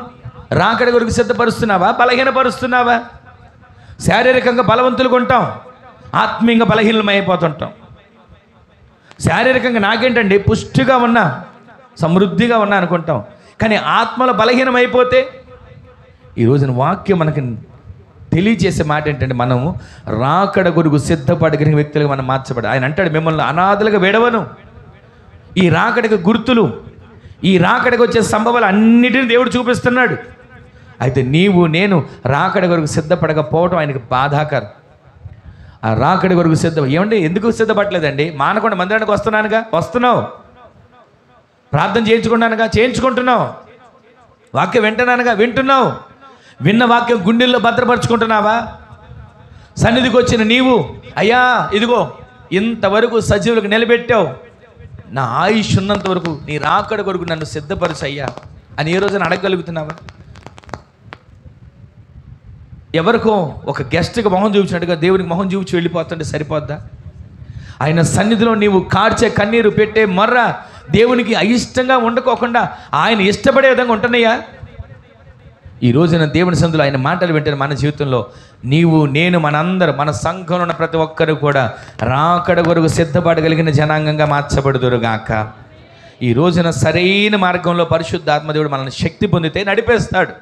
రాకడ కొరకు సిద్ధపరుస్తున్నావా, బలహీనపరుస్తున్నావా? శారీరకంగా బలవంతులుగా ఉంటాం, ఆత్మీయంగా బలహీనమైపోతుంటాం. శారీరకంగా నాకేంటండి పుష్టిగా ఉన్నా, సమృద్ధిగా ఉన్నా అనుకుంటాం. కానీ ఆత్మలో బలహీనమైపోతే ఈ రోజున వాక్యం మనకి తెలియజేసే మాట ఏంటంటే, మనము రాకడ కొరకు సిద్ధపడగలిగిన వ్యక్తులుగా మనం మార్చబడి. ఆయన అంటాడు, మిమ్మల్ని అనాథలుగా విడవను. ఈ రాకడకు గుర్తులు, ఈ రాకడకు వచ్చే సంభవాలు అన్నిటిని దేవుడు చూపిస్తున్నాడు. అయితే నీవు నేను రాకడ కొరకు సిద్ధపడకపోవడం ఆయనకు బాధాకరం. ఆ రాకడ కొరకు ఏమంటే ఎందుకు సిద్ధపడలేదండి? మానకుండా మందిరానికి వస్తున్నానుగా, వస్తున్నావు. ప్రార్థన చేయించుకుంటున్నావు. వాక్యం వింటున్నానుగా, వింటున్నావు. విన్న వాక్యం గుండెల్లో భద్రపరుచుకుంటున్నావా? సన్నిధికి వచ్చిన నీవు, అయ్యా ఇదిగో ఇంతవరకు సజీవులకు నిలబెట్టావు, నా ఆయుష్ ఉన్నంత వరకు నీ రాకడ కొరకు నన్ను సిద్ధపరచు అయ్యా అని ఏ రోజున అడగగలుగుతున్నావా? ఎవరికో ఒక గెస్ట్కి మొహం చూపించినట్టుగా దేవునికి మొహం చూపించి వెళ్ళిపోతుంటే సరిపోద్దా? ఆయన సన్నిధిలో నీవు కార్చే కన్నీరు, పెట్టే మొర్ర దేవునికి అయిష్టంగా ఉండకోకుండా ఆయన ఇష్టపడే విధంగా ఉంటున్నాయా? ఈ రోజున దేవుని సన్నిధిలో ఆయన మాటలు వింటే మన జీవితంలో నీవు నేను మనందరూ, మన సంఘంలో ఉన్న ప్రతి ఒక్కరు కూడా రాకడ కొరకు సిద్ధపడగలిగిన జనాంగంగా మార్చబడుదురుగాక. ఈ రోజున సరైన మార్గంలో పరిశుద్ధాత్మ దేవుడు మనల్ని శక్తి పొందితే నడిపేస్తాడు.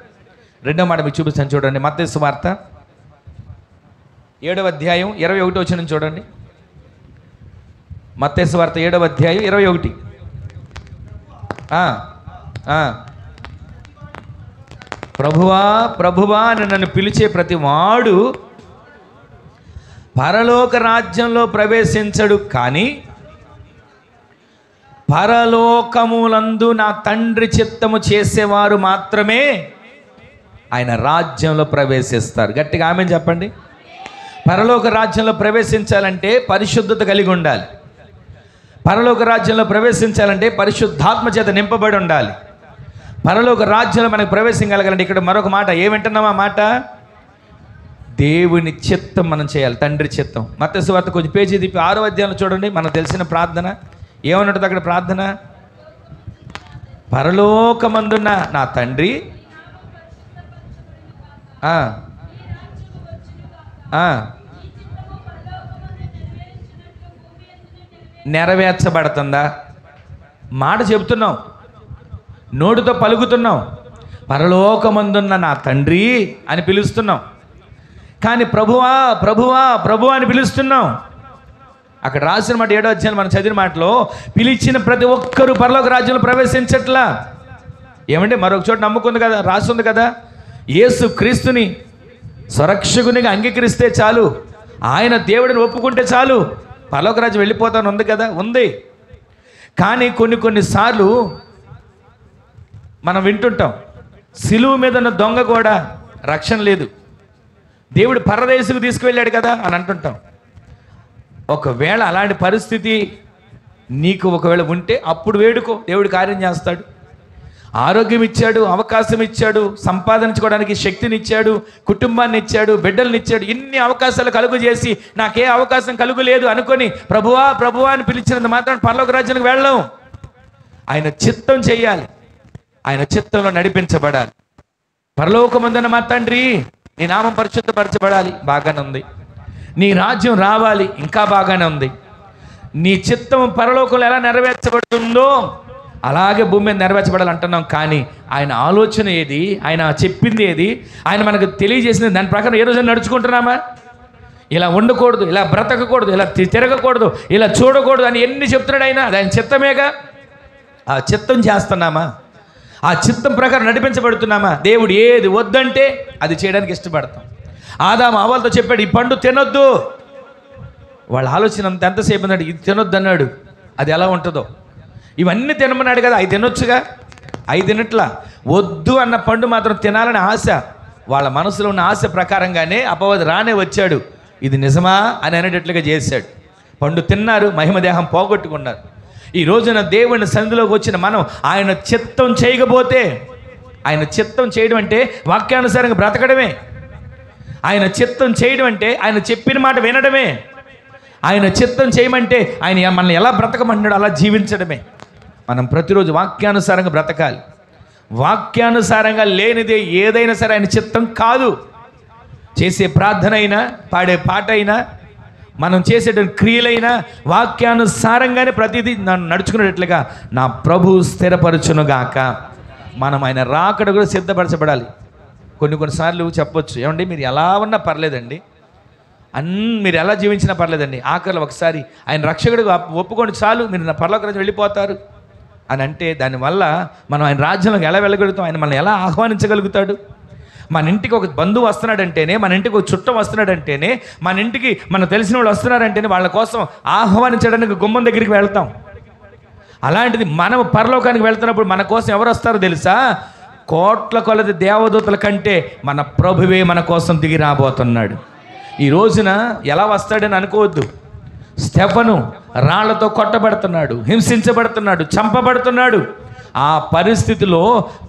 రెండో మాట మీకు చూపిస్తాను, చూడండి. మత్తయి సువార్త 7వ అధ్యాయం 21వ వచనం చూడండి. మత్తయి సువార్త 7వ అధ్యాయం 21. ప్రభువా ప్రభువా అని నన్ను పిలిచే ప్రతి వాడు పరలోక రాజ్యంలో ప్రవేశించడు, కానీ పరలోకములందు నా తండ్రి చిత్తము చేసేవారు మాత్రమే ఆయన రాజ్యంలో ప్రవేశిస్తారు. గట్టిగా ఆమేన్ చెప్పండి. పరలోక రాజ్యంలో ప్రవేశించాలంటే పరిశుద్ధత కలిగి ఉండాలి. పరలోక రాజ్యంలో ప్రవేశించాలంటే పరిశుద్ధాత్మ చేత నింపబడి ఉండాలి. పరలోక రాజ్యంలో మనకు ప్రవేశం కలగాలంటే ఇక్కడ మరొక మాట ఏమింటున్నాం? ఆ మాట దేవుని చిత్తం మనం చేయాలి, తండ్రి చిత్తం. మత్తయి సువార్త కొంచెం పేజీ తిప్పి 6వ అధ్యాయంలో చూడండి. మనకు తెలిసిన ప్రార్థన ఏమన్నట్టు అక్కడ ప్రార్థన? పరలోకమందున్న నా తండ్రి నెరవేర్చబడుతుందా? మాట చెబుతున్నాం, నోటితో పలుకుతున్నాం, పరలోకమందున్న నా తండ్రి అని పిలుస్తున్నాం, కానీ ప్రభువా ప్రభువా ప్రభువా అని పిలుస్తున్నాం. అక్కడ రాసిన మాట 7వ అధ్యాయం మనం చదివిన మాటలో పిలిచిన ప్రతి ఒక్కరూ పరలోక రాజ్యంలో ప్రవేశించట్లా. ఏమంటే మరొక చోట నమ్ముకుంది కదా, రాస్తుంది కదా, యేసు క్రీస్తుని స్వరక్షకునిగా అంగీకరిస్తే చాలు, ఆయన దేవుడిని ఒప్పుకుంటే చాలు పరలోక రాజ్యం వెళ్ళిపోతాను ఉంది కదా, ఉంది. కానీ కొన్నిసార్లు మనం వింటుంటాం, సిలువ మీద ఉన్న దొంగ కూడా రక్షణ లేదు, దేవుడు పరదేశకు తీసుకువెళ్ళాడు కదా అని అంటుంటాం. ఒకవేళ అలాంటి పరిస్థితి నీకు ఒకవేళ ఉంటే అప్పుడు వేడుకో, దేవుడు కార్యం చేస్తాడు. ఆరోగ్యం ఇచ్చాడు, అవకాశం ఇచ్చాడు, సంపాదించుకోవడానికి శక్తిని ఇచ్చాడు, కుటుంబాన్ని ఇచ్చాడు, బిడ్డల్ని ఇచ్చాడు. ఇన్ని అవకాశాలు కలుగు చేసి నాకే అవకాశం కలుగులేదు అనుకొని ప్రభువా ప్రభువా అని పిలిచినంత మాత్రం పరలోక రాజ్యానికి వెళ్ళాం. ఆయన చిత్తం చేయాలి, ఆయన చిత్తంలో నడిపించబడాలి. పరలోకమందున్న మా తండ్రి నీ నామం పరిశుద్ధపరచబడాలి, బాగానే ఉంది. నీ రాజ్యం రావాలి, ఇంకా బాగానే ఉంది. నీ చిత్తం పరలోకంలో ఎలా నెరవేర్చబడుతుందో అలాగే భూమి మీద నెరవేర్చబడాలి అంటున్నాం. కానీ ఆయన ఆలోచన ఏది, ఆయన చెప్పింది ఏది, ఆయన మనకు తెలియజేసింది, దాని ప్రకారం ఏ రోజైనా నడుచుకుంటున్నామా? ఇలా ఉండకూడదు, ఇలా బ్రతకకూడదు, ఇలా తిరగకూడదు, ఇలా చూడకూడదు అని ఎన్ని చెప్తున్నాడు ఆయన, అది ఆయన చిత్తమేగా. ఆ చిత్తం చేస్తున్నామా? ఆ చిత్తం ప్రకారం నడిపించబడుతున్నామా? దేవుడు ఏది వద్దంటే అది చేయడానికి ఇష్టపడతాం. ఆదాము హవ్వలతో చెప్పాడు, ఈ పండు తినొద్దు. వాళ్ళ ఆలోచన ఎంతసేపు అన్నాడు, ఇది తినొద్దు అన్నాడు, అది ఎలా ఉంటుందో. ఇవన్నీ తినమన్నాడు కదా, అవి తినొచ్చుగా, అవి తినట్లా. వద్దు అన్న పండు మాత్రం తినాలని ఆశ, వాళ్ళ మనసులో ఉన్న ఆశ ప్రకారంగానే అపవాది రానే వచ్చాడు, ఇది నిజమా అని అనేటట్లుగా చేశాడు. పండు తిన్నారు, మహిమదేహం పోగొట్టుకున్నారు. ఈ రోజున దేవుని సన్నిధిలోకి వచ్చిన మనం ఆయన చిత్తం చేయకపోతే, ఆయన చిత్తం చేయడం అంటే వాక్యానుసారంగా బ్రతకడమే. ఆయన చిత్తం చేయడం అంటే ఆయన చెప్పిన మాట వినడమే. ఆయన చిత్తం చేయమంటే ఆయన మనల్ని ఎలా బ్రతకమంటాడో అలా జీవించడమే. మనం ప్రతిరోజు వాక్యానుసారంగా బ్రతకాలి. వాక్యానుసారంగా లేనిదే ఏదైనా సరే ఆయన చిత్తం కాదు. చేసే ప్రార్థన అయినా, పాడే పాట అయినా, మనం చేసేటువంటి క్రియలైనా వాక్యానుసారంగానే ప్రతిదీ నన్ను నడుచుకునేటట్లుగా నా ప్రభు స్థిరపరచునుగాక. మనం ఆయన రాకడ కూడా సిద్ధపరచబడాలి. కొన్నిసార్లు చెప్పొచ్చు, ఏమండి మీరు ఎలా ఉన్నా పర్లేదండి, మీరు ఎలా జీవించినా పర్లేదండి, ఆఖరిలో ఒకసారి ఆయన రక్షకుడిగా ఒప్పుకొని చాలు మీరు నా పరలోక రాజ్యం వెళ్ళిపోతారు అని అంటే, దానివల్ల మనం ఆయన రాజ్యంలోకి ఎలా వెళ్ళగలుగుతాం? ఆయన మనల్ని ఎలా ఆహ్వానించగలుగుతాడు? మన ఇంటికి ఒక బంధువు వస్తున్నాడంటేనే, మన ఇంటికి ఒక చుట్టం వస్తున్నాడంటేనే, మన ఇంటికి మనకు తెలిసిన వాళ్ళు వస్తున్నారంటేనే వాళ్ళ కోసం ఆహ్వానించడానికి గుమ్మం దగ్గరికి వెళ్తాం. అలాంటిది మనం పరలోకానికి వెళ్తున్నప్పుడు మన కోసం ఎవరు వస్తారో తెలుసా? కోట్ల కొలది దేవదూతల కంటే మన ప్రభువే మన కోసం దిగి రాబోతున్నాడు. ఈ రోజున ఎలా వస్తాడని అనుకోవద్దు. స్టెఫను రాళ్లతో కొట్టబడుతున్నాడు, హింసించబడుతున్నాడు, చంపబడుతున్నాడు. ఆ పరిస్థితిలో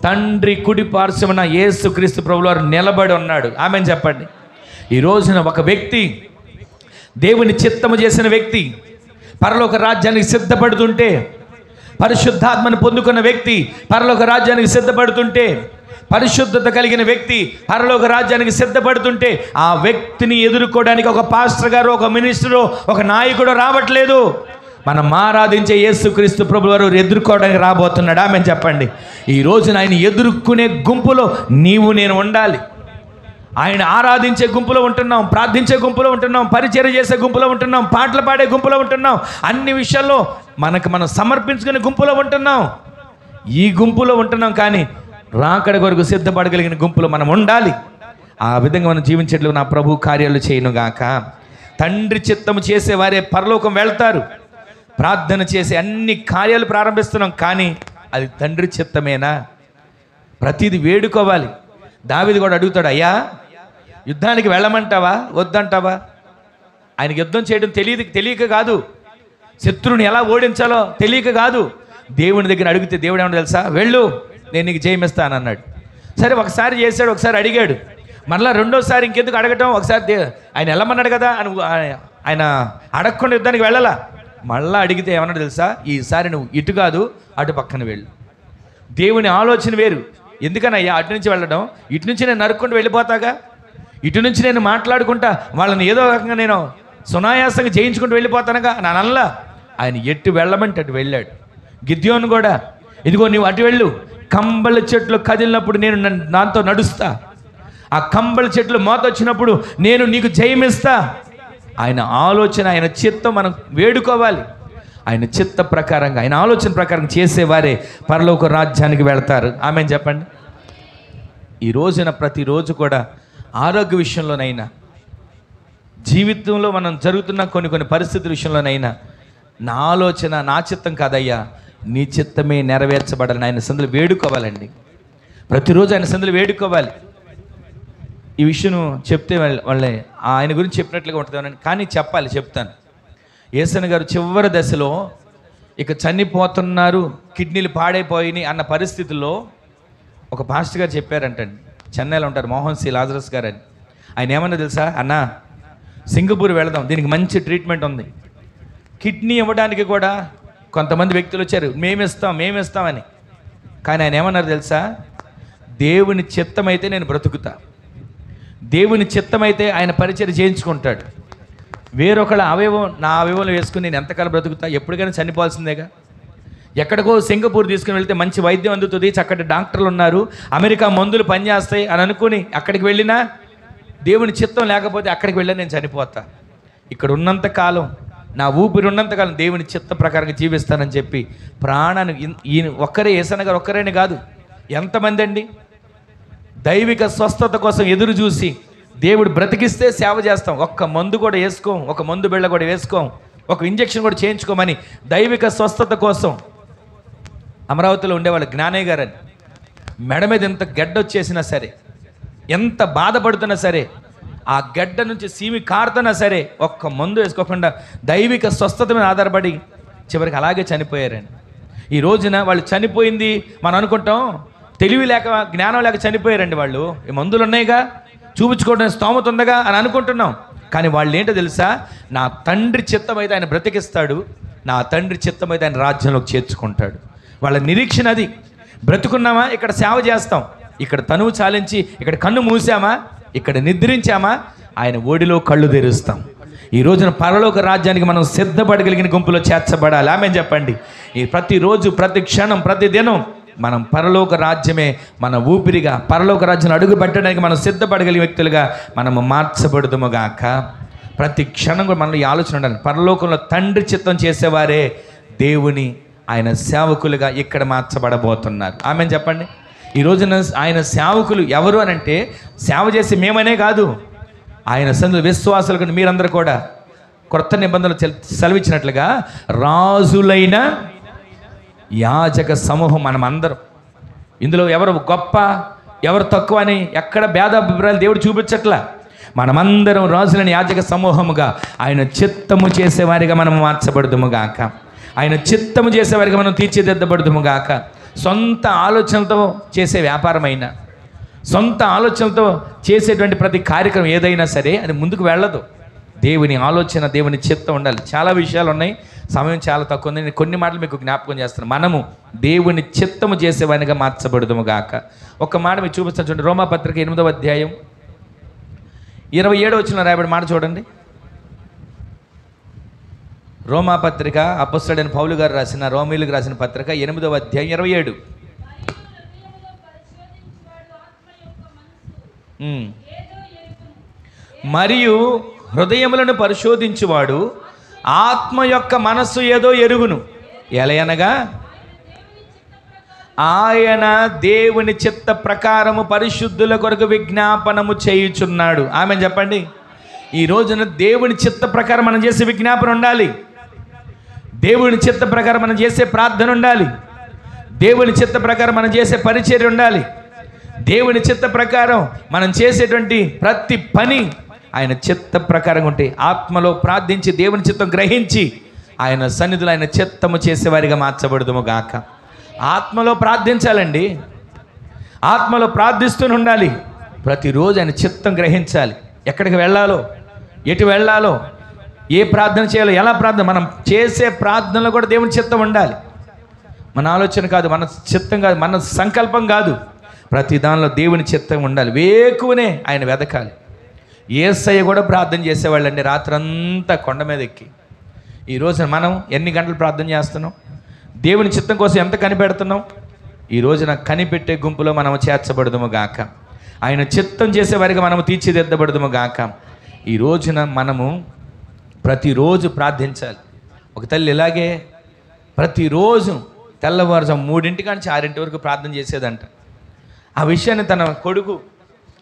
తండ్రి కుడి పార్శ్వమున యేసుక్రీస్తు ప్రభువారు నిలబడి ఉన్నాడు. ఆమేన్ చెప్పండి. ఈ రోజున ఒక వ్యక్తి, దేవుని చిత్తము చేసిన వ్యక్తి, పరలోక రాజ్యానికి సిద్ధపడుతుంటే, పరిశుద్ధాత్మను పొందుకున్న వ్యక్తి పరలోక రాజ్యానికి సిద్ధపడుతుంటే, పరిశుద్ధత కలిగిన వ్యక్తి పరలోక రాజ్యానికి సిద్ధపడుతుంటే, ఆ వ్యక్తిని ఎదుర్కోవడానికి ఒక పాస్టర్ గారు, ఒక మినిస్టరు, ఒక నాయకుడు రావట్లేదు. మనం ఆరాధించే యేసుక్రీస్తు ప్రభువారు ఎదుర్కోవడానికి రాబోతున్నాడు. ఆమేన్ చెప్పండి. ఈ రోజున ఆయన ఎదుర్కొనే గుంపులో నీవు నేను ఉండాలి. ఆయన ఆరాధించే గుంపులో ఉంటున్నాం, ప్రార్థించే గుంపులో ఉంటున్నాం, పరిచర్య చేసే గుంపులో ఉంటున్నాం, పాటలు పాడే గుంపులో ఉంటున్నాం, అన్ని విషయాల్లో మనం సమర్పించుకునే గుంపులో ఉంటున్నాం. ఈ గుంపులో ఉంటున్నాం, కానీ రాకడ కొరకు సిద్ధపడగలిగిన గుంపులో మనం ఉండాలి. ఆ విధంగా మనం జీవించేట్లు నా ప్రభు కార్యాలు చేయనుగాక. తండ్రి చిత్తము చేసేవారే పరలోకం వెళ్తారు. ప్రార్థన చేసి అన్ని కార్యాలు ప్రారంభిస్తున్నాం, కానీ అది తండ్రి చిత్తమేనా? ప్రతిదీ వేడుకోవాలి. దావీదు కూడా అడుగుతాడు, అయ్యా యుద్ధానికి వెళ్ళమంటావా వద్దంటావా? ఆయనకి యుద్ధం చేయడం తెలియక కాదు, శత్రువుని ఎలా ఓడించాలో తెలియక కాదు. దేవుని దగ్గర అడిగితే దేవుడు ఏమన్నా తెలుసా? వెళ్ళు, నేను నీకు జయమిస్తానన్నాడు. సరే ఒకసారి చేశాడు, ఒకసారి అడిగాడు, మరలా రెండోసారి ఇంకెందుకు అడగటం? ఒకసారి ఆయన వెళ్ళమన్నాడు కదా అని ఆయన అడగకుండా యుద్ధానికి వెళ్ళాలా. మళ్ళా అడిగితే ఏమన్నాడు తెలుసా? ఈసారి నువ్వు ఇటు కాదు అటు పక్కన వెళ్ళు. దేవుని ఆలోచన వేరు. ఎందుకనయ్యా అటు నుంచి వెళ్ళడం? ఇటు నుంచి నేను నరుక్కుంటూ వెళ్ళిపోతాగా, ఇటు నుంచి నేను మాట్లాడుకుంటా వాళ్ళని ఏదో రకంగా నేను సునాయాసంగా జయించుకుంటూ వెళ్ళిపోతానుగా నా నల్ల. ఆయన ఎటు వెళ్ళమంటే అటు వెళ్ళాడు. గిద్యోను కూడా, ఇదిగో నువ్వు అటు వెళ్ళు, కంబళ చెట్లు కదిలినప్పుడు నేను నాతో నడుస్తా, ఆ కంబళ చెట్లు మోత వచ్చినప్పుడు నేను నీకు జయమిస్తా. ఆయన ఆలోచన, ఆయన చిత్తం మనం వేడుకోవాలి. ఆయన చిత్త ప్రకారంగా, ఆయన ఆలోచన ప్రకారం చేసేవారే పరలోక రాజ్యానికి వెళ్తారు. ఆమేన్ చెప్పండి. ఈ రోజున ప్రతిరోజు కూడా ఆరోగ్య విషయంలోనైనా, జీవితంలో మనం జరుగుతున్న కొన్ని పరిస్థితుల విషయంలోనైనా, నా ఆలోచన నా చిత్తం కాదయ్యా, నీ చిత్తమే నెరవేర్చబడాలని ఆయన సందులు వేడుకోవాలండి. ప్రతిరోజు ఆయన సందులు వేడుకోవాలి. ఈ విషయం చెప్తే వాళ్ళే ఆయన గురించి చెప్పినట్లుగా ఉంటుందని, కానీ చెప్తాను. యేసయ్య గారు చివరి దశలో ఇక చనిపోతున్నారు, కిడ్నీలు పాడైపోయినాయి అన్న పరిస్థితుల్లో ఒక పాస్టర్ గారు చెప్పారంటండి. చెన్నైలో ఉంటారు, మోహన్ సి లాజరస్ గారు అని. ఆయన ఏమన్నా తెలుసా? అన్నా సింగపూర్ వెళదాం, దీనికి మంచి ట్రీట్మెంట్ ఉంది. కిడ్నీ ఇవ్వడానికి కూడా కొంతమంది వ్యక్తులు వచ్చారు, మేమిస్తామని. కానీ ఆయన ఏమన్నారు తెలుసా? దేవుని చిత్తమైతే నేను బ్రతుకుతా, దేవుని చిత్తమైతే ఆయన పరిచర్య చేయించుకుంటాడు. వేరొకళ్ళ అవయవం నా అవయవంలో వేసుకుని నేను ఎంతకాలం బ్రతుకుతా? ఎప్పటికైనా చనిపోవాల్సిందేగా. ఎక్కడికో సింగపూర్ తీసుకుని వెళ్తే మంచి వైద్యం అందుతుంది, చక్కటి డాక్టర్లు ఉన్నారు, అమెరికా మందులు పనిచేస్తాయి అని అనుకుని అక్కడికి వెళ్ళినా దేవుని చిత్తం లేకపోతే అక్కడికి వెళ్ళి నేను చనిపోతా. ఇక్కడ ఉన్నంతకాలం, నా ఊపిరి ఉన్నంతకాలం దేవుని చిత్త ప్రకారంగా జీవిస్తానని చెప్పి ప్రాణాన్ని, ఈయన ఒక్కరే, యేసయ్య గారు ఒక్కరేనే కాదు, ఎంతమంది అండి దైవిక స్వస్థత కోసం ఎదురు చూసి దేవుడు బ్రతికిస్తే సేవ చేస్తాం. ఒక్క మందు కూడా వేసుకోం, ఒక మందు బిళ్ళ కూడా వేసుకోం, ఒక ఇంజక్షన్ కూడా చేయించుకోమని దైవిక స్వస్థత కోసం. అమరావతిలో ఉండేవాళ్ళు జ్ఞానయ్య గారని, మెడ మీద ఎంత గడ్డ వచ్చేసినా సరే, ఎంత బాధపడుతున్నా సరే, ఆ గడ్డ నుంచి సీమి కారుతున్నా సరే ఒక్క మందు వేసుకోకుండా దైవిక స్వస్థత మీద ఆధారపడి చివరికి అలాగే చనిపోయారండి. ఈ రోజున వాళ్ళు చనిపోయింది మనం అనుకుంటాం, తెలివి లేక జ్ఞానం లేక చనిపోయారండి. వాళ్ళు ఈ మందులు ఉన్నాయిగా, చూపించుకోవడానికి స్తోమత ఉందగా అని అనుకుంటున్నాం. కానీ వాళ్ళు ఏంటో తెలుసా? నా తండ్రి చిత్తం అయితే ఆయన బ్రతికిస్తాడు, నా తండ్రి చిత్తం అయితే ఆయన రాజ్యంలోకి చేర్చుకుంటాడు. వాళ్ళ నిరీక్షణ అది. బ్రతుకున్నామా ఇక్కడ సేవ చేస్తాం, ఇక్కడ తనువు చాలించి ఇక్కడ కన్ను మూసామా, ఇక్కడ నిద్రించామా, ఆయన ఓడిలో కళ్ళు తెరుస్తాం. ఈ రోజున పరలోక రాజ్యానికి మనం సిద్ధపడగలిగిన గుంపులో చేర్చబడాలి. ఆమేన్ చెప్పండి. ఈ ప్రతిరోజు, ప్రతి క్షణం, ప్రతి దినం మనం పరలోక రాజ్యమే మన ఊపిరిగా, పరలోక రాజ్యం అడుగు పెట్టడానికి మనం సిద్ధపడగలిగే వ్యక్తులుగా మనము మార్చబడుదుముగాక. ప్రతి క్షణం కూడా మనలో ఈ ఆలోచన ఉండాలి. పరలోకంలో తండ్రి చిత్తం చేసేవారే దేవుని ఆయన సేవకులుగా ఇక్కడ మార్చబడబోతున్నారు. ఆమెను చెప్పండి. ఈ రోజున ఆయన సేవకులు ఎవరు అని అంటే, సేవ చేసి మేమనే కాదు, ఆయన సందు విశ్వాసులు కూడా మీరందరూ కూడా కొత్త నిబంధనలు సెలవిచ్చినట్లుగా రాజులైన యాజక సమూహం మనమందరం. ఇందులో ఎవరు గొప్ప ఎవరు తక్కువ అని ఎక్కడ భేదాభిప్రాయాలు దేవుడు చూపించట్లా. మనమందరం రాజులైన యాజక సమూహముగా ఆయన చిత్తము చేసేవారిగా మనం మార్చబడుదుముగాక. ఆయన చిత్తము చేసేవారిగా మనం తీర్చిదిద్దబడుదుముగాక. సొంత ఆలోచనలతో చేసే వ్యాపారమైనా, సొంత ఆలోచనలతో చేసేటువంటి ప్రతి కార్యక్రమం ఏదైనా సరే అది ముందుకు వెళ్ళదు. దేవుని ఆలోచన, దేవుని చిత్తం ఉండాలి. చాలా విషయాలు ఉన్నాయి, సమయం చాలా తక్కువ ఉంది. నేను కొన్ని మాటలు మీకు జ్ఞాపకం చేస్తాను. మనము దేవుని చిత్తము చేసేవానిగా మార్చబడుదుముగాక. ఒక మాట మీకు చూపిస్తాను చూడండి. రోమాపత్రిక 8వ అధ్యాయం 27వ వచనంలో రాయబడిన మాట చూడండి. రోమాపత్రిక అపొస్తలుడైన పౌలు గారు రాసిన, రోమీయులకు రాసిన పత్రిక 8వ అధ్యాయం 27. మరియు హృదయములను పరిశోధించువాడు ఆత్మ యొక్క మనస్సు ఏదో ఎరుగును. ఎలయనగా ఆయన దేవుని చిత్త ప్రకారము పరిశుద్ధుల కొరకు విజ్ఞాపనము చేయుచున్నాడు. ఆమె చెప్పండి. ఈ రోజున దేవుని చిత్త ప్రకారం మనం చేసే విజ్ఞాపన ఉండాలి. దేవుని చిత్త ప్రకారం మనం చేసే ప్రార్థన ఉండాలి. దేవుని చిత్త ప్రకారం మనం చేసే పరిచర్య ఉండాలి. దేవుని చిత్త ప్రకారం మనం చేసేటువంటి ప్రతి పని ఆయన చిత్త ప్రకారం ఉంటే, ఆత్మలో ప్రార్థించి దేవుని చిత్తం గ్రహించి ఆయన సన్నిధిలో ఆయన చిత్తము చేసేవారిగా మార్చబడుదుము గాక. ఆత్మలో ప్రార్థించాలండి. ఆత్మలో ప్రార్థిస్తూనే ఉండాలి. ప్రతిరోజు ఆయన చిత్తం గ్రహించాలి. ఎక్కడికి వెళ్ళాలో, ఎటు వెళ్ళాలో, ఏ ప్రార్థన చేయాలో, ఎలా ప్రార్థన, మనం చేసే ప్రార్థనలో కూడా దేవుని చిత్తం ఉండాలి. మన ఆలోచన కాదు, మన చిత్తం కాదు, మన సంకల్పం కాదు. ప్రతి దానిలో దేవుని చిత్తం ఉండాలి. వేకువనే ఆయన వెదకాలి. యేసయ్య కూడా ప్రార్థన చేసేవాళ్ళండి రాత్రంతా కొండ మీద ఎక్కి. ఈ రోజున మనం ఎన్ని గంటలు ప్రార్థన చేస్తున్నాం? దేవుని చిత్తం కోసం ఎంత కనిపెడుతున్నాం? ఈ రోజున కనిపెట్టే గుంపులో మనం చేర్చబడదుము గాక. ఆయన చిత్తం చేసేవారిగా మనము తీర్చిదిద్దబడదుము గాక. ఈ రోజున మనము ప్రతిరోజు ప్రార్థించాలి. ఒక తల్లి ఇలాగే ప్రతిరోజు తెల్లవారుజాము 3 నుంచి 6 వరకు ప్రార్థన చేసేదంట. ఆ విషయాన్ని తన కొడుకు,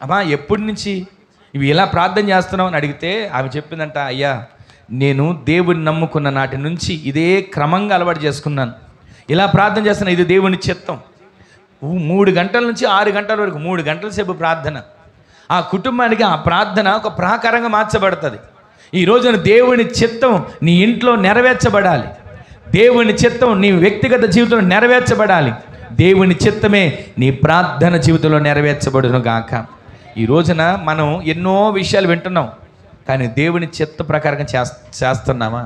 అమ్మా ఎప్పటి నుంచి ఇవి ఇలా ప్రార్థన చేస్తున్నావు అని అడిగితే ఆమె చెప్పిందంట, అయ్యా నేను దేవుని నమ్ముకున్న నాటి నుంచి ఇదే క్రమంగా అలవాటు చేసుకున్నాను. ఇలా ప్రార్థన చేస్తున్నా, ఇది దేవుని చిత్తం. 3 గంటల నుంచి 6 గంటల వరకు 3 గంటల సేపు ప్రార్థన. ఆ కుటుంబానికి ఆ ప్రార్థన ఒక ప్రాకారంగా మార్చబడుతుంది. ఈ రోజున దేవుని చిత్తం నీ ఇంట్లో నెరవేర్చబడాలి. దేవుని చిత్తం నీ వ్యక్తిగత జీవితంలో నెరవేర్చబడాలి. దేవుని చిత్తమే నీ ప్రార్థన జీవితంలో నెరవేర్చబడును గాక. ఈ రోజున మనం ఎన్నో విషయాలు వింటున్నాం, కానీ దేవుని చిత్త ప్రకారంగా చేస్తున్నామా?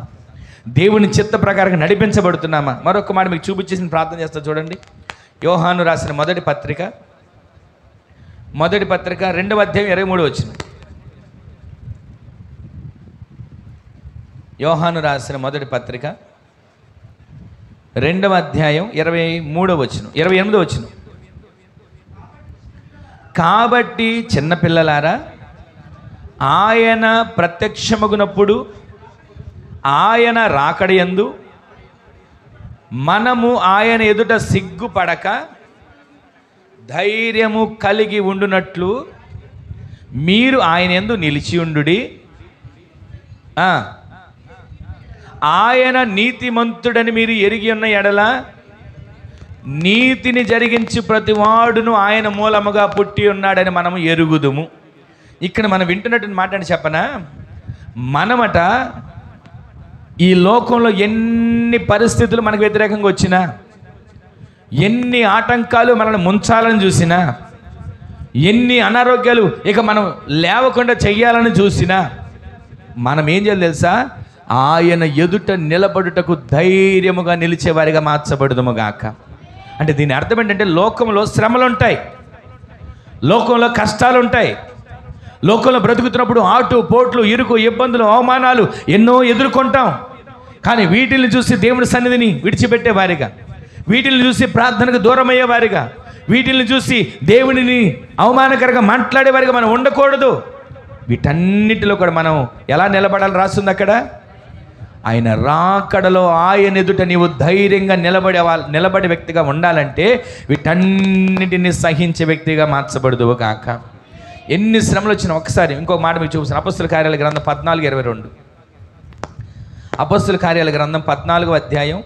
దేవుని చిత్త ప్రకారంగా నడిపించబడుతున్నామా? మరొక మాట మీకు చూపించేసిన ప్రార్థన చేస్తా చూడండి. యోహాను రాసిన మొదటి పత్రిక 2వ అధ్యాయం 23 వచనం. యోహాను రాసిన మొదటి పత్రిక 2వ అధ్యాయం 23వ వచనం, 28వ వచనం. కాబట్టి చిన్నపిల్లలారా, ఆయన ప్రత్యక్షమగునప్పుడు ఆయన రాకడయందు మనము ఆయన ఎదుట సిగ్గుపడక ధైర్యము కలిగి ఉండునట్లు మీరు ఆయన యందు నిలిచి ఉండుడి. ఆయన నీతిమంతుడని మీరు ఎరిగి ఉన్న ఎడల నీతిని జరిగించి ప్రతివాడును ఆయన మూలముగా పుట్టి ఉన్నాడని మనము ఎరుగుదుము. ఇక్కడ మనం వింటున్నట్టు మాట అని చెప్పనా, మనమట ఈ లోకంలో ఎన్ని పరిస్థితులు మనకు వ్యతిరేకంగా వచ్చినా, ఎన్ని ఆటంకాలు మనల్ని ముంచాలని చూసినా, ఎన్ని అనారోగ్యాలు ఇక మనం లేవకుండా చెయ్యాలని చూసినా, మనం ఏం చేయాలి తెలుసా? ఆయన ఎదుట నిలబడుటకు ధైర్యముగా నిలిచేవారిగా మార్చబడుదుము గాక. అంటే దీని అర్థం ఏంటంటే, లోకంలో శ్రమలు ఉంటాయి, లోకంలో కష్టాలు ఉంటాయి, లోకంలో బ్రతుకుతున్నప్పుడు ఆటు పోట్లు, ఇరుకు, ఇబ్బందులు, అవమానాలు ఎన్నో ఎదుర్కొంటాం. కానీ వీటిని చూసి దేవుని సన్నిధిని విడిచిపెట్టే వారిగా, వీటిని చూసి ప్రార్థనకు దూరం అయ్యేవారిగా, వీటిని చూసి దేవునిని అవమానకరంగా మాట్లాడేవారిగా మనం ఉండకూడదు. వీటన్నిటిలో కూడా మనం ఎలా నిలబడాలి రాస్తుంది అక్కడ. ఆయన రాకడలో ఆయన ఎదుట నీవు ధైర్యంగా నిలబడే వ్యక్తిగా ఉండాలంటే వీటన్నిటిని సహించే వ్యక్తిగా మార్చబడదు కాక. ఎన్ని శ్రమలు వచ్చినా ఒకసారి ఇంకొక మాట మీకు చూపిస్తాను. అపొస్తలుల కార్యాల గ్రంథం 14:22. అపొస్తలుల కార్యాల గ్రంథం 14వ అధ్యాయం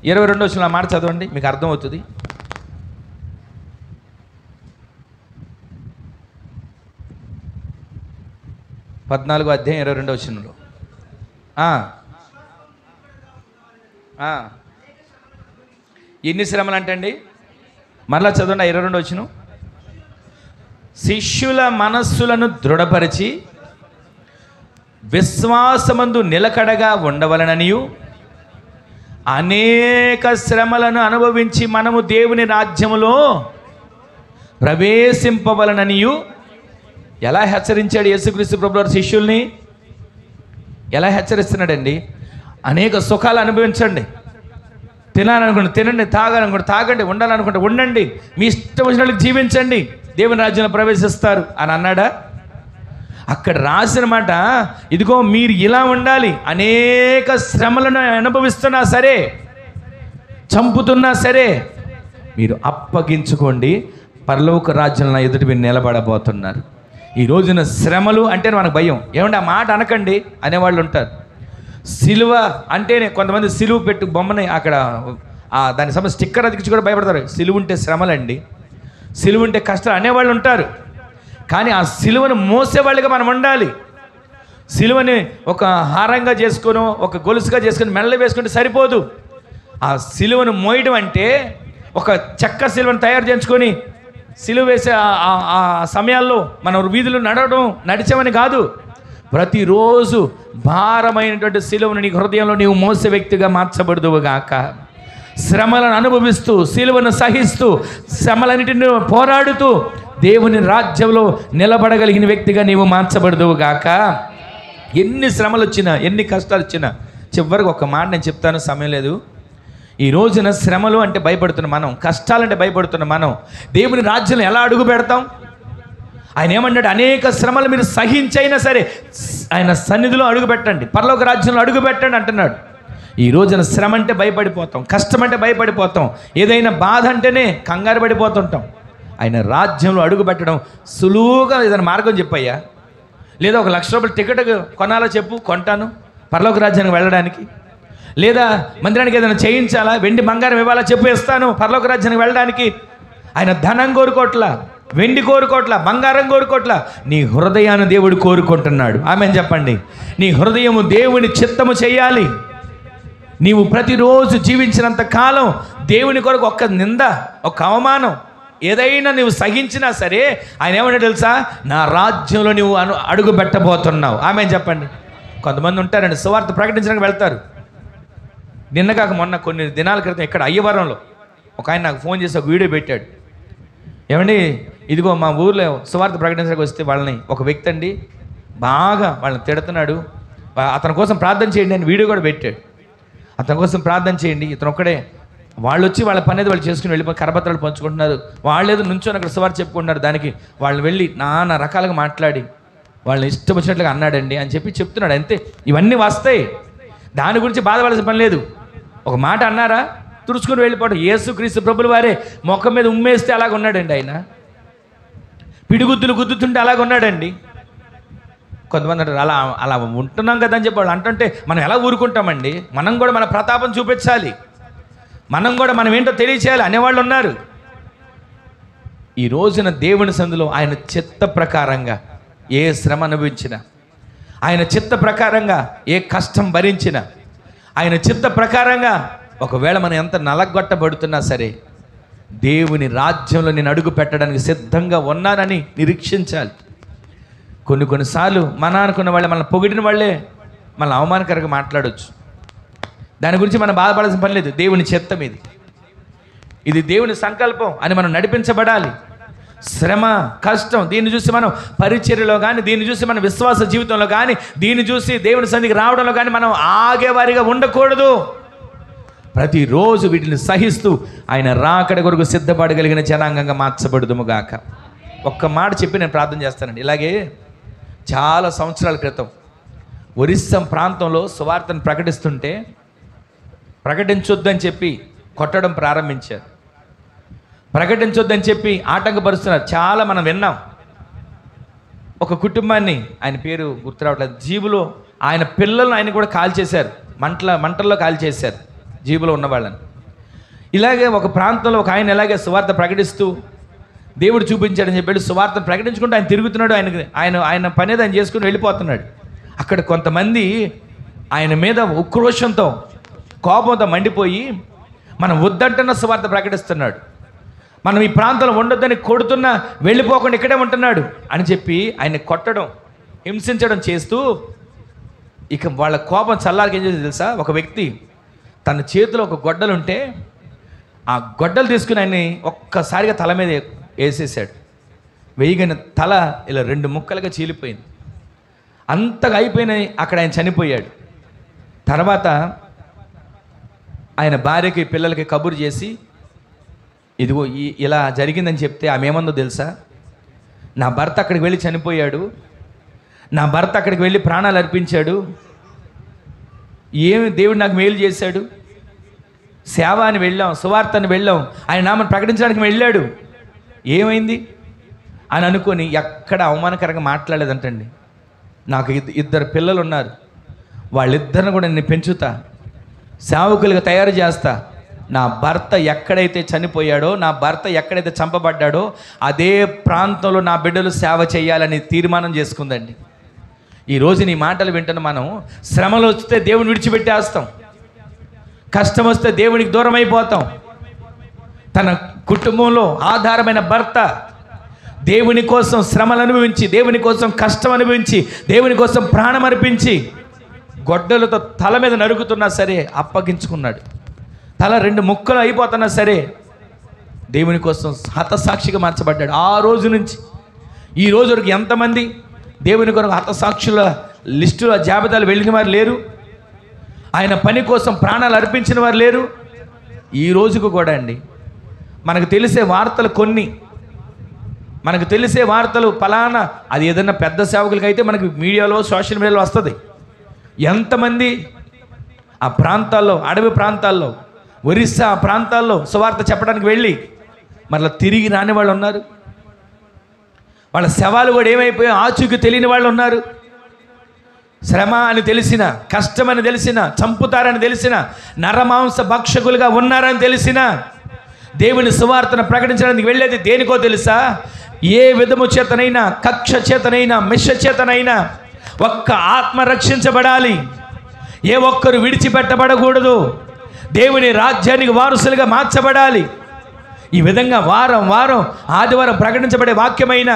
22 వచ్చిన మాట చదవండి, మీకు అర్థమవుతుంది. పద్నాలుగో అధ్యాయం 22 వచనంలో ఎన్ని శ్రమలు అంటండి? మరలా చదవండి 22 వచనం. శిష్యుల మనస్సులను దృఢపరిచి విశ్వాసమందు నిలకడగా ఉండవలననియు అనేక శ్రమలను అనుభవించి మనము దేవుని రాజ్యములో ప్రవేశింపవలననియు. ఎలా హెచ్చరించాడు యేసుక్రీస్తు ప్రభువారు శిష్యుల్ని? ఎలా హెచ్చరిస్తున్నాడండి? అనేక సుఖాలు అనుభవించండి, తినాలనుకుంటే తినండి, తాగాలనుకుంటే తాగండి, ఉండాలనుకుంటే ఉండండి, మీ ఇష్టం వచ్చినట్టు జీవించండి, దేవుని రాజ్యంలో ప్రవేశిస్తారు అని అన్నాడా? అక్కడ రాసిన మాట ఇదిగో మీరు ఇలా ఉండాలి, అనేక శ్రమలను అనుభవిస్తున్నా సరే, చంపుతున్నా సరే మీరు అప్పగించుకోండి, పరలోక రాజ్యంలో ఎదుటి మీరు నిలబడబోతున్నారు. ఈ రోజున శ్రమలు అంటే మనకు భయం. ఏమంటే ఆ మాట అనకండి అనేవాళ్ళు ఉంటారు. సిలువ అంటేనే కొంతమంది సిలువ పెట్టు బొమ్మని అక్కడ దాని సమస్య స్టిక్కర్ అతికించి కూడా భయపడతారు. సిలువ ఉంటే శ్రమలండి, సిలువ ఉంటే కష్టాలు అనేవాళ్ళు ఉంటారు. కానీ ఆ సిలువను మోసేవాళ్ళుగా మనం ఉండాలి. సిలువని ఒక హారంగా చేసుకొని ఒక గొలుసుగా చేసుకొని మెల్ల వేసుకుంటే సరిపోదు. ఆ సిలువను మోయడం అంటే ఒక చెక్క సిలువను తయారు చేసుకొని సిలువ వేసే ఆ సమయాల్లో మనం వీధులు నడిచామని కాదు. ప్రతిరోజు భారమైనటువంటి సిలువను నీ హృదయంలో నీవు మోసే వ్యక్తిగా మార్చబడుదువుగాక. శ్రమలను అనుభవిస్తూ, సిలువను సహిస్తూ, శ్రమలన్నిటిని పోరాడుతూ దేవుని రాజ్యంలో నిలబడగలిగిన వ్యక్తిగా నీవు మార్చబడుదువుగాక. ఎన్ని శ్రమలు వచ్చినా, ఎన్ని కష్టాలు వచ్చినా, చివరికి ఒక మాట నేను చెప్తాను, సమయం లేదు. ఈ రోజున శ్రమలు అంటే భయపడుతున్న మనం, కష్టాలంటే భయపడుతున్న మనం దేవుని రాజ్యంలో ఎలా అడుగు పెడతాం? ఆయన ఏమన్నాడు? అనేక శ్రమలు మీరు సహించైనా సరే ఆయన సన్నిధిలో అడుగు పెట్టండి, పరలోక రాజ్యంలో అడుగు పెట్టండి అంటున్నాడు. ఈ రోజున శ్రమ అంటే భయపడిపోతాం, కష్టం అంటే భయపడిపోతాం, ఏదైనా బాధ అంటేనే కంగారు పడిపోతుంటాం. ఆయన రాజ్యంలో అడుగు పెట్టడం సులువుగా ఏదైనా మార్గం చెప్పయ్యా. లేదా 1 లక్ష రూపాయలు టికెట్ కొనాలో చెప్పు, కొంటాను పరలోక రాజ్యానికి వెళ్ళడానికి. లేదా మందిరానికి ఏదైనా చేయించాలా, వెండి బంగారం ఇవ్వాలా చెప్పు, ఇస్తాను పరలోక రాజ్యానికి వెళ్ళడానికి. ఆయన ధనం కోరుకోట్లా, వెండి కోరుకోట్లా, బంగారం కోరుకోట్లా, నీ హృదయాన్ని దేవుడు కోరుకుంటున్నాడు. ఆమెన్ చెప్పండి. నీ హృదయము దేవుని చిత్తము చేయాలి. నీవు ప్రతిరోజు జీవించినంత కాలం దేవుని కొరకు ఒక్క నింద, ఒక్క అవమానం ఏదైనా నువ్వు సహించినా సరే ఆయన ఏమన్నా తెలుసా? నా రాజ్యంలో నువ్వు అడుగు పెట్టబోతున్నావు. ఆమెన్ చెప్పండి. కొంతమంది ఉంటారండి, సువార్త ప్రకటించడానికి వెళ్తారు. నిన్నగాక మొన్న కొన్ని దినాల క్రితం ఇక్కడ అయ్యవరంలో ఒక ఆయన నాకు ఫోన్ చేసి ఒక వీడియో పెట్టాడు. ఏమండి, ఇదిగో మా ఊర్లో సువార్త ప్రకటించడానికి వస్తే వాళ్ళని ఒక వ్యక్తి అండి బాగా వాళ్ళని తిడుతున్నాడు, అతని కోసం ప్రార్థన చేయండి అని వీడియో కూడా పెట్టాడు. అతని కోసం ప్రార్థన చేయండి, ఇతను ఒక్కడే, వాళ్ళు వచ్చి వాళ్ళ పని అనేది వాళ్ళు చేసుకుని వెళ్ళిపోయి కరపత్రాలు పంచుకుంటున్నారు, వాళ్ళు ఏదో నుంచొని అక్కడ సువార్త చెప్పుకుంటున్నారు. దానికి వాళ్ళు వెళ్ళి నానా రకాలుగా మాట్లాడి వాళ్ళని ఇష్టం వచ్చినట్లుగా అన్నాడండి అని చెప్తున్నాడు. అంతే, ఇవన్నీ వస్తాయి, దాని గురించి బాధపడాల్సిన పని లేదు. ఒక మాట అన్నారా తుడుచుకుని వెళ్ళిపోవడం. యేసుక్రీస్తు ప్రభుల వారే మొఖం మీద ఉమ్మేస్తే అలాగ ఉన్నాడండి, ఆయన పిడిగుద్దులు గుద్దుతుంటే అలాగ ఉన్నాడండి. కొంతమంది అంటారు అలా అలా ఉంటున్నాం కదా అని చెప్పి వాళ్ళు అంటుంటే మనం ఎలా ఊరుకుంటామండి? మనం కూడా మన ప్రతాపం చూపించాలి, మనం కూడా మనం ఏంటో తెలియచేయాలి అనేవాళ్ళు ఉన్నారు. ఈ రోజున దేవుని సందులో ఆయన చిత్త ప్రకారంగా ఏ శ్రమ అనుభవించినా, ఆయన చిత్త ప్రకారంగా ఏ కష్టం భరించినా, ఆయన చిత్త ప్రకారంగా ఒకవేళ మనం ఎంత నలగొట్టబడుతున్నా సరే దేవుని రాజ్యంలో నేను అడుగు పెట్టడానికి సిద్ధంగా ఉన్నానని నిరీక్షించాలి. కొన్నిసార్లు మన అనుకున్న వాళ్ళే, మన పొగిడిన వాళ్ళే మన అవమానకరంగా మాట్లాడవచ్చు. దాని గురించి మనం బాధపడాల్సిన పని లేదు. దేవుని చిత్తం ఇది దేవుని సంకల్పం అని మనం నడిపించబడాలి. శ్రమ, కష్టం దీన్ని చూసి మనం పరిచర్యలో కానీ, దీన్ని చూసి మన విశ్వాస జీవితంలో కానీ, దీన్ని చూసి దేవుని సన్నిధికి రావడంలో కానీ మనం ఆగేవారిగా ఉండకూడదు. ప్రతిరోజు వీటిని సహిస్తూ ఆయన రాకడ కొరకు సిద్ధపడగలిగిన జనాంగంగా మార్చబడుదుముగాక. ఒక్క మాట చెప్పి నేను ప్రార్థన చేస్తానండి. ఇలాగే చాలా సంవత్సరాల క్రితం ఒరిస్సా ప్రాంతంలో సువార్తను ప్రకటిస్తుంటే ప్రకటించొద్దని చెప్పి కొట్టడం ప్రారంభించారు. ప్రకటించొద్దని చెప్పి ఆటంకపరుస్తున్నారు. చాలా మనం విన్నాం. ఒక కుటుంబాన్ని, ఆయన పేరు గుర్తు రావట్లేదు, జీబులో ఆయన పిల్లలను ఆయన కూడా కాల్చేశారు, మంటల్లో కాల్చేశారు జీబులో ఉన్న వాళ్ళని. ఇలాగే ఒక ప్రాంతంలో ఒక ఆయన ఇలాగే సువార్త ప్రకటిస్తూ దేవుడు చూపించాడని చెప్పాడు. సువార్తను ప్రకటించుకుంటూ ఆయన తిరుగుతున్నాడు. ఆయన పని ఆయన చేసుకుని వెళ్ళిపోతున్నాడు. అక్కడ కొంతమంది ఆయన మీద ఉక్రోషంతో కోపంతో మండిపోయి మనం వద్దంటున్న సువార్త ప్రకటిస్తున్నాడు, మనం ఈ ప్రాంతంలో ఉండొద్దని కొడుతున్నా వెళ్ళిపోకుండా ఇక్కడే ఉంటున్నాడు అని చెప్పి ఆయన కొట్టడం, హింసించడం చేస్తూ ఇక వాళ్ళ కోపం చల్లారికి ఏం చేసి తెలుసా, ఒక వ్యక్తి తన చేతిలో ఒక గొడ్డలుంటే ఆ గొడ్డలు తీసుకుని ఆయన్ని ఒక్కసారిగా తల మీద వేసేసాడు. వేయగానే తల ఇలా 2 ముక్కలుగా చీలిపోయింది. అంతగా అయిపోయినాయి. అక్కడ ఆయన చనిపోయాడు. తర్వాత ఆయన భార్యకి పిల్లలకి కబురు చేసి ఇదిగో ఇలా జరిగిందని చెప్తే ఆమె ఏమందో తెలుసా, నా భర్త అక్కడికి వెళ్ళి చనిపోయాడు, నా భర్త అక్కడికి వెళ్ళి ప్రాణాలు అర్పించాడు, ఏమి దేవుడు నాకు మేలు చేశాడు, సేవ అని వెళ్ళాం, సువార్తని వెళ్ళాం, ఆయన నామని ప్రకటించడానికి వెళ్ళాడు, ఏమైంది అని అనుకొని ఎక్కడ అవమానకరంగా మాట్లాడలేదంటండి. నాకు 2 పిల్లలు ఉన్నారు, వాళ్ళిద్దరిని కూడా నేను పెంచుతా, సేవకులుగా తయారు చేస్తా, నా భర్త ఎక్కడైతే చనిపోయాడో, నా భర్త ఎక్కడైతే చంపబడ్డాడో అదే ప్రాంతంలో నా బిడ్డలు సేవ చేయాలని తీర్మానం చేసుకుందండి. ఈరోజు నీ మాటలు వింటున్న మనం శ్రమలు వస్తే దేవుని విడిచిపెట్టేస్తాం, కష్టం వస్తే దేవునికి దూరం అయిపోతాం. తన కుటుంబంలో ఆధారమైన భర్త దేవుని కోసం శ్రమలు అనుభవించి, దేవుని కోసం కష్టం అనుభవించి, దేవుని కోసం ప్రాణం అర్పించి గొడ్డలతో తల మీద నరుకుతున్నా సరే అప్పగించుకున్నాడు. తల 2 ముక్కలు అయిపోతున్నా సరే దేవుని కోసం హతసాక్షిగా మార్చబడ్డాడు. ఆ రోజు నుంచి ఈ రోజు వరకు ఎంతమంది దేవుని కొరకు హతసాక్షుల లిస్టులో జాబితాలు వెళ్ళిన వారు లేరు, ఆయన పని కోసం ప్రాణాలు అర్పించిన వారు లేరు. ఈ రోజుకు కూడా అండి మనకు తెలిసే వార్తలు కొన్ని, మనకు తెలిసే వార్తలు ఫలానా, అది ఏదైనా పెద్ద సేవకులకి అయితే మనకి మీడియాలో సోషల్ మీడియాలో వస్తుంది. ఎంతమంది ఆ ప్రాంతాల్లో, అడవి ప్రాంతాల్లో, ఒరిస్సా ప్రాంతాల్లో సువార్త చెప్పడానికి వెళ్ళి మరలా తిరిగి రాని వాళ్ళు ఉన్నారు. వాళ్ళ శవాలు కూడా ఏమైపోయాయో ఆచూకీ తెలియని వాళ్ళు ఉన్నారు. శ్రమ అని తెలిసిన, కష్టమని తెలిసిన, చంపుతారని తెలిసిన, నరమాంస భక్షకులుగా ఉన్నారని తెలిసిన దేవుని సువార్తను ప్రకటించడానికి వెళ్ళేది దేనికో తెలుసా, ఏ విధము చేతనైనా, కక్ష చేతనైనా, మిష చేతనైనా ఒక్క ఆత్మ రక్షించబడాలి, ఏ ఒక్కరు విడిచిపెట్టబడకూడదు, దేవుని రాజ్యానికి వారసులుగా మార్చబడాలి. ఈ విధంగా వారం వారం ఆదివారం ప్రకటించబడే వాక్యమైన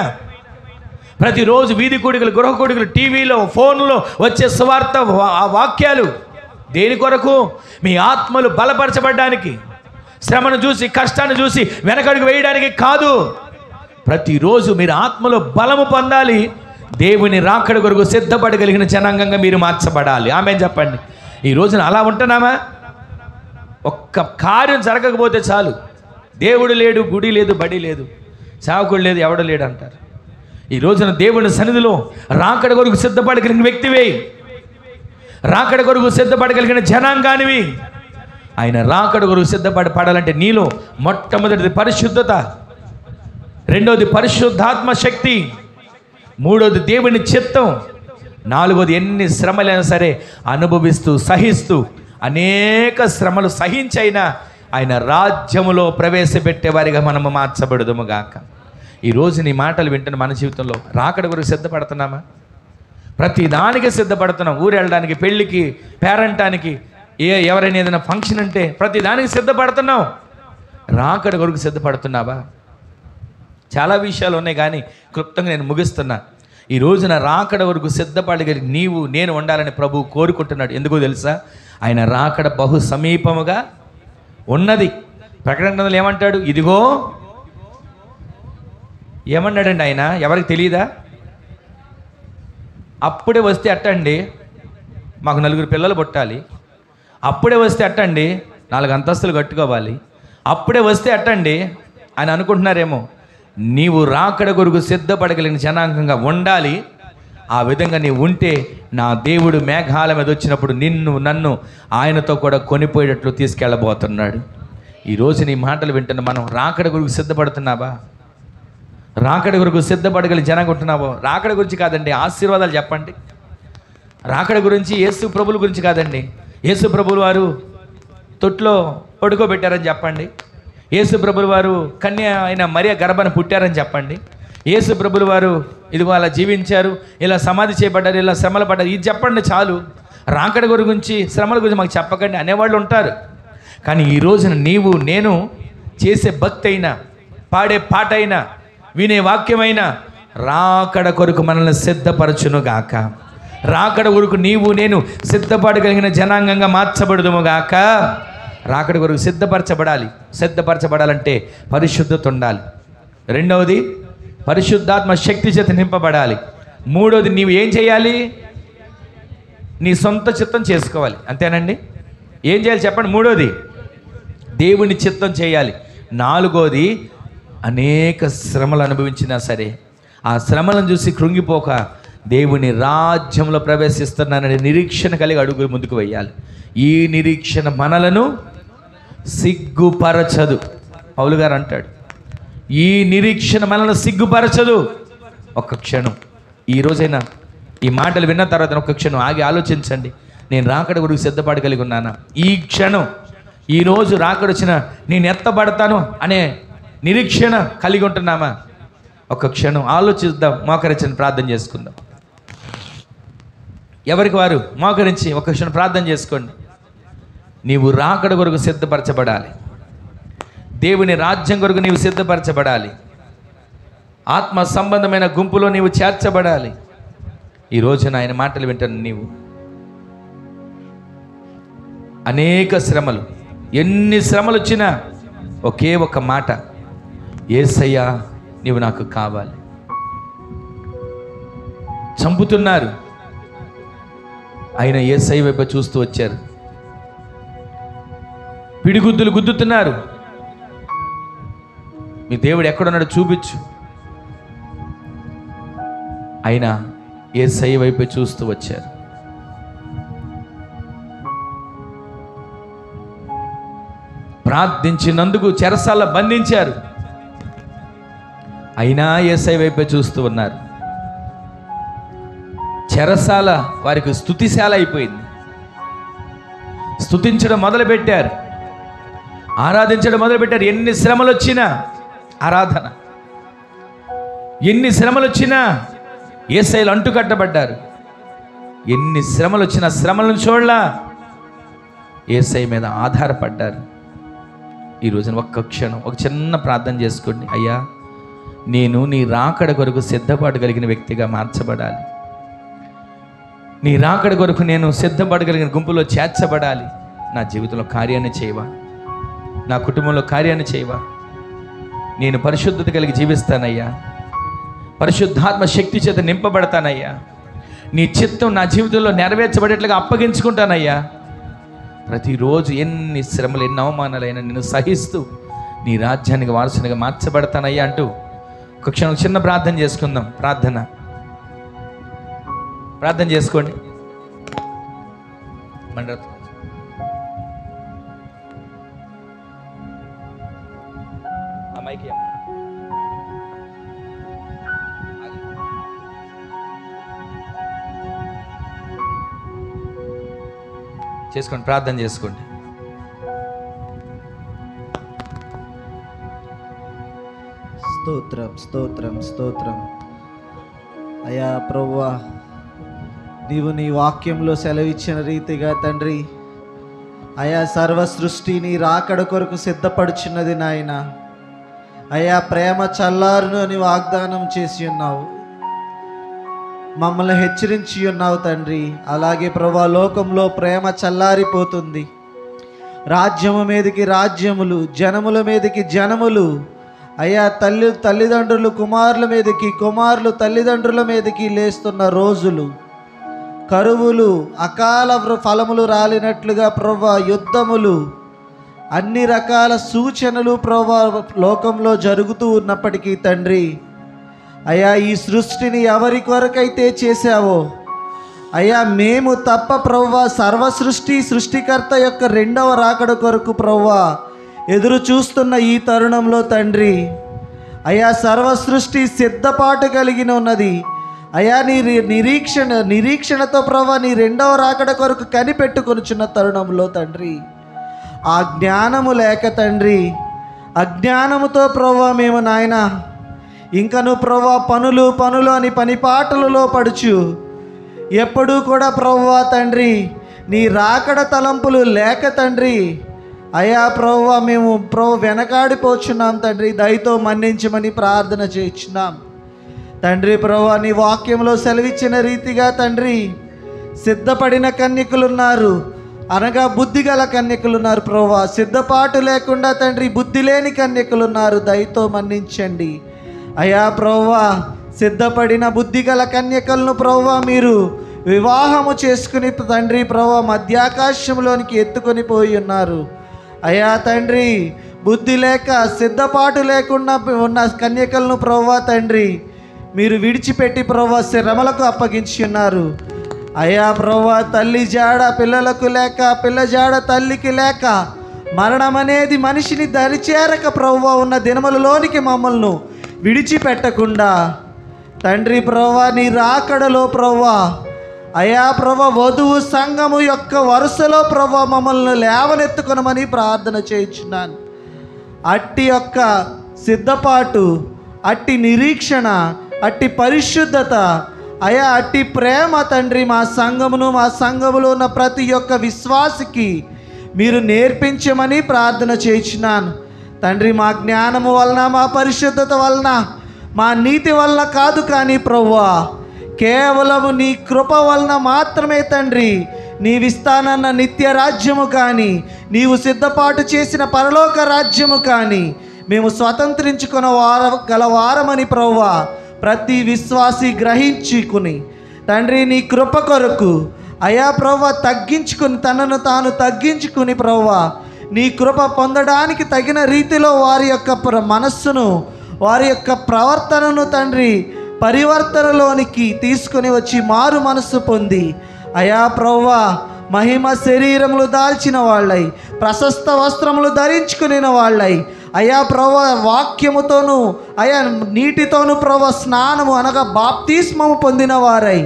ప్రతిరోజు వీధి కూడికలు, గృహ కూడికలు, టీవీలో, ఫోన్లో వచ్చే సువార్త ఆ వాక్యాలు దేని కొరకు, మీ ఆత్మలు బలపరచబడడానికి, శ్రమను చూసి కష్టాన్ని చూసి వెనకడుగు వేయడానికి కాదు. ప్రతిరోజు మీరు ఆత్మలో బలము పొందాలి, దేవుని రాకడ కొరకు సిద్ధపడగలిగిన జనాంగంగా మీరు మార్చబడాలి. ఆమె చెప్పండి. ఈ రోజున అలా ఉంటున్నామా? ఒక్క కార్యం జరగకపోతే చాలు, దేవుడు లేడు, గుడి లేదు, బడి లేదు, సేవకుడు లేదు, ఎవడు లేడు అంటారు. ఈ రోజున దేవుని సన్నిధిలో రాకడ కొరకు సిద్ధపడగలిగిన వ్యక్తివే, రాకడ కొరకు సిద్ధపడగలిగిన జనాంగానివి. ఆయన రాకడ కొరకు సిద్ధపడాలంటే నీలో మొట్టమొదటిది పరిశుద్ధత, రెండోది పరిశుద్ధాత్మ శక్తి, మూడోది దేవుని చిత్తం, నాలుగోది ఎన్ని శ్రమలైనా సరే అనుభవిస్తూ సహిస్తూ అనేక శ్రమలు సహించైనా ఆయన రాజ్యములో ప్రవేశపెట్టేవారిగా మనము మార్చబడుదుముగాక. ఈరోజు నీ మాటలు వింటున్న మన జీవితంలో రాకడ గురించి సిద్ధపడుతున్నామా? ప్రతి దానికి సిద్ధపడుతున్నాం. ఊరు వెళ్ళడానికి, పెళ్ళికి, పేరంటానికి, ఎవరైనా ఏదైనా ఫంక్షన్ అంటే ప్రతి దానికి సిద్ధపడుతున్నాం. రాకడ కొరకు సిద్ధపడుతున్నావా? చాలా విషయాలు ఉన్నాయి కానీ క్లుప్తంగా నేను ముగిస్తున్నా. ఈ రోజున రాకడ వరకు సిద్ధపడగలిగి నీవు నేను ఉండాలని ప్రభువు కోరుకుంటున్నాడు. ఎందుకో తెలుసా? ఆయన రాకడ బహు సమీపముగా ఉన్నది. ప్రకటనలు ఏమంటాడు? ఇదిగో ఏమన్నాడండి ఆయన? ఎవరికి తెలియదా? అప్పుడే వస్తే అట్టండి మాకు 4 పిల్లలు పుట్టాలి, అప్పుడే వస్తే అట్టండి 4 అంతస్తులు కట్టుకోవాలి, అప్పుడే వస్తే అట్టండి అని అనుకుంటున్నారేమో. నీవు రాకడ కొరకు సిద్ధపడగలిగిన జనాంగంగా ఉండాలి. ఆ విధంగా నీవు ఉంటే నా దేవుడు మేఘాల మీద వచ్చినప్పుడు నిన్ను నన్ను ఆయనతో కూడా కొనిపోయేటట్లు తీసుకెళ్ళబోతున్నాడు. ఈరోజు నీ మాటలు వింటున్న మనం రాకడ కొరకు సిద్ధపడుతున్నావా? రాకడ కొరకు సిద్ధపడగలిగిన జనంగా ఉంటున్నావో? రాకడ గురించి కాదండి, ఆశీర్వాదాలు చెప్పండి. రాకడ గురించి, యేసు ప్రభుల గురించి కాదండి. యేసు ప్రభులు వారు తొట్లో పడుకోబెట్టారని చెప్పండి. యేసు ప్రభులు వారు కన్య అయిన మరియ గర్భాన పుట్టారని చెప్పండి. యేసు ప్రభులు వారు ఇదిగో అలా జీవించారు, ఇలా సమాధి చేయబడ్డారు, ఇలా శ్రమలు పడ్డారు, ఇది చెప్పండి చాలు. రాకడ గురించి, శ్రమల గురించి మాకు చెప్పకండి అనేవాళ్ళు ఉంటారు. కానీ ఈ రోజున నీవు నేను చేసే భక్తి అయినా, పాడే పాట అయినా, వినే వాక్యమైనా రాకడ కొరకు మనల్ని సిద్ధపరచునుగాక. రాకడ కొరకు నీవు నేను సిద్ధపడగలిగిన జనాంగంగా మార్చబడుదుముగాక. రాకడ కొరకు సిద్ధపరచబడాలి. సిద్ధపరచబడాలంటే పరిశుద్ధత ఉండాలి. రెండవది, పరిశుద్ధాత్మ శక్తి చేత నింపబడాలి. మూడవది, నీవు ఏం చేయాలి? నీ సొంత చిత్తం చేసుకోవాలి. అంతేనండి. ఏం చేయాలి చెప్పండి? మూడోది, దేవుని చిత్తం చేయాలి. నాలుగోది, అనేక శ్రమలు అనుభవించినా సరే ఆ శ్రమలను చూసి కృంగిపోక దేవుని రాజ్యంలో ప్రవేశిస్తున్నానని నిరీక్షణ కలిగి అడుగులు ముందుకు వేయాలి. ఈ నిరీక్షణ మనలను సిగ్గుపరచదు. పౌలు గారు అంటాడు, ఈ నిరీక్షణ మనల్ని సిగ్గుపరచదు. ఒక్క క్షణం ఈ రోజైనా ఈ మాటలు విన్న తర్వాత ఒక్క క్షణం ఆగి ఆలోచించండి. నేను రాకడ గురించి సిద్ధపడగలిగి ఉన్నానా? ఈ క్షణం, ఈరోజు రాకడొచ్చిన నేను ఎత్తబడతాను అనే నిరీక్షణ కలిగి ఉంటున్నామా? ఒక్క క్షణం ఆలోచిద్దాం. మోకరించి ప్రార్థన చేసుకుందాం. ఎవరికి వారు మోకరించి ఒక్క క్షణం ప్రార్థన చేసుకోండి. నీవు రాకడ కొరకు సిద్ధపరచబడాలి. దేవుని రాజ్యం కొరకు నీవు సిద్ధపరచబడాలి. ఆత్మ సంబంధమైన గుంపులో నీవు చేర్చబడాలి. ఈ రోజున ఆయన మాటలు వింటాను. నీవు అనేక శ్రమలు, ఎన్ని శ్రమలు వచ్చినా ఒకే ఒక మాట, యేసయ్యా నీవు నాకు కావాలి. చంపుతున్నారు, ఆయన యేసయ్య వైపు చూస్తూ వచ్చారు. పిడిగుద్దులు గుద్దుతున్నారు, మీ దేవుడు ఎక్కడున్నాడో చూపించు. ఆయన యేసయ్య వైపు చూస్తూ వచ్చారు. ప్రార్థించినందుకు చెరసాల బంధించారు, అయినా యేసయ్య వైపే చూస్తూ ఉన్నారు. చెరసాల వారికి స్తుతిశాల అయిపోయింది. స్తుతించడం మొదలుపెట్టారు, ఆరాధించడం మొదలుపెట్టారు. ఎన్ని శ్రమలు వచ్చినా ఆరాధన, ఎన్ని శ్రమలు వచ్చినా యేసయ్యలో అంటుకట్టబడ్డారు. ఎన్ని శ్రమలు వచ్చినా శ్రమలను చూడలా, యేసయ్య మీద ఆధారపడ్డారు. ఈ రోజున ఒక్క క్షణం ఒక చిన్న ప్రార్థన చేసుకోండి. అయ్యా, నేను నీ రాకడ కొరకు సిద్ధపడగలిగిన వ్యక్తిగా మార్చబడాలి. నీ రాకడ కొరకు నేను సిద్ధపడగలిగిన గుంపులో చేర్చబడాలి. నా జీవితంలో కార్యాన్ని చేయవా? నా కుటుంబంలో కార్యాన్ని చేయవా? నేను పరిశుద్ధత కలిగి జీవిస్తానయ్యా. పరిశుద్ధాత్మ శక్తి చేత నింపబడతానయ్యా. నీ చిత్తం నా జీవితంలో నెరవేర్చబడేట్లుగా అప్పగించుకుంటానయ్యా. ప్రతిరోజు ఎన్ని శ్రమలు, ఎన్ని అవమానాలైనా నేను సహిస్తూ నీ రాజ్యానికి వారసునిగా మార్చబడతానయ్యా అంటూ ఒక క్షణం చిన్న ప్రార్థన చేసుకుందాం. ప్రార్థన చేసుకోండి. చేసుకోండి, ప్రార్థన చేసుకోండి. స్తోత్రం, స్తోత్రం, స్తోత్రం. అయ్యా ప్రభువా, నీవు నీ వాక్యంలో సెలవిచ్చిన రీతిగా తండ్రి, అయా సర్వ సృష్టి నీ రాకడ కొరకు సిద్ధపడుచున్నది నాయన. అయా ప్రేమ చల్లారును అని వాగ్దానం చేసి ఉన్నావు, మమ్మల్ని హెచ్చరించి ఉన్నావు తండ్రి. అలాగే ప్రభువా, లోకంలో ప్రేమ చల్లారిపోతుంది. రాజ్యము మీదకి రాజ్యములు, జనముల మీదకి జనములు, అయ్యా తల్లిదండ్రులు కుమారుల మీదకి, కుమారులు తల్లిదండ్రుల మీదకి లేస్తున్న రోజులు, కరువులు, అకాల ఫలములు రాలినట్లుగా ప్రభువా యుద్ధములు, అన్ని రకాల సూచనలు ప్రభువా లోకంలో జరుగుతూ ఉన్నప్పటికీ తండ్రి, అయ్యా ఈ సృష్టిని ఎవరి కొరకైతే చేశావో అయ్యా మేము తప్ప ప్రభువా సర్వ సృష్టికర్త యొక్క రెండవ రాకడ కొరకు ప్రభువా ఎదురు చూస్తున్న ఈ తరుణంలో తండ్రి, అయ్యా సర్వ సృష్టి సిద్ధపాటు కలిగి ఉన్నది. అయ్యా నీ నిరీక్షణతో ప్రభువా నీ రెండవ రాకడ కొరకు కనిపెట్టుకొనుచున్న తరుణంలో తండ్రి, ఆ జ్ఞానము లేక తండ్రి, అజ్ఞానముతో ప్రభువా మేము నాయన ఇంకను ప్రభువా పనులు అని పనిపాటలలో పడుచు ఎప్పుడూ కూడా ప్రభువా తండ్రి నీ రాకడ తలంపులు లేక తండ్రి, అయ్యా ప్రభువా మేము వెనకాడిపోచున్నాం తండ్రి. దయతో మన్నించమని ప్రార్థన చేయించున్నాం తండ్రి. ప్రభువా నీ వాక్యంలో సెలవిచ్చిన రీతిగా తండ్రి సిద్ధపడిన కన్యకులున్నారు, అనగా బుద్ధి గల కన్యకులున్నారు ప్రభువా. సిద్ధపాటు లేకుండా తండ్రి బుద్ధి లేని కన్యకులున్నారు. దయతో మన్నించండి అయ్యా ప్రభువా. సిద్ధపడిన బుద్ధి గల కన్యకలను ప్రభువా మీరు వివాహము చేసుకుని తండ్రి ప్రభువా మధ్యాకాశంలోనికి ఎత్తుకొని పోయి ఉన్నారు. అయ్యా తండ్రి బుద్ధి లేక సిద్ధపాటు లేకుండా ఉన్న కన్యకలను ప్రభువా తండ్రి మీరు విడిచిపెట్టి ప్రభువా శ్రమలకు అప్పగించి ఉన్నారు. అయ్యా ప్రభువా తల్లి జాడ పిల్లలకు లేక, పిల్ల జాడ తల్లికి లేక, మరణం అనేది మనిషిని దరిచేరక ప్రభువా ఉన్న దినములలోనికి మమ్మల్ని విడిచిపెట్టకుండా తండ్రి ప్రభువా నీ రాకడలో ప్రభువా అయ్యా ప్రభువా వధువు సంఘము యొక్క వరుసలో ప్రభువా మమ్మల్ని లేవనెత్తుకొనమని ప్రార్థన చేయించున్నాను. అట్టి యొక్క సిద్ధపాటు, అట్టి నిరీక్షణ, అట్టి పరిశుద్ధత, అయ్యా అట్టి ప్రేమ తండ్రి మా సంఘములో ఉన్న ప్రతి ఒక్క విశ్వాసికి మీరు నేర్పించమని ప్రార్థన చేయించున్నాను తండ్రి. మా జ్ఞానము వలన, మా పరిశుద్ధత వలన, మా నీతి వలన కాదు కానీ ప్రభువా కేవలము నీ కృప వలన మాత్రమే తండ్రి నీవిస్తానన్న నిత్య రాజ్యము కానీ, నీవు సిద్ధపాటు చేసిన పరలోక రాజ్యము కానీ మేము స్వతంత్రించుకున్న గలవారమని ప్రభువా ప్రతి విశ్వాసి గ్రహించుకుని తండ్రి నీ కృప కొరకు అయా ప్రభువా తగ్గించుకుని తనను తాను తగ్గించుకుని ప్రభువా నీ కృప పొందడానికి తగిన రీతిలో వారి యొక్క మనస్సును, వారి యొక్క ప్రవర్తనను తండ్రి పరివర్తనలోనికి తీసుకొని వచ్చి మారు మనస్సు పొంది అయా ప్రభువా మహిమ శరీరములు దాల్చిన వాళ్ళై, ప్రశస్త వస్త్రములు ధరించుకుని వాళ్ళై, అయా ప్రభువా వాక్యముతోనూ అయా నీటితోనూ ప్రభువా స్నానము అనగా బాప్తిస్మము పొందిన వారై,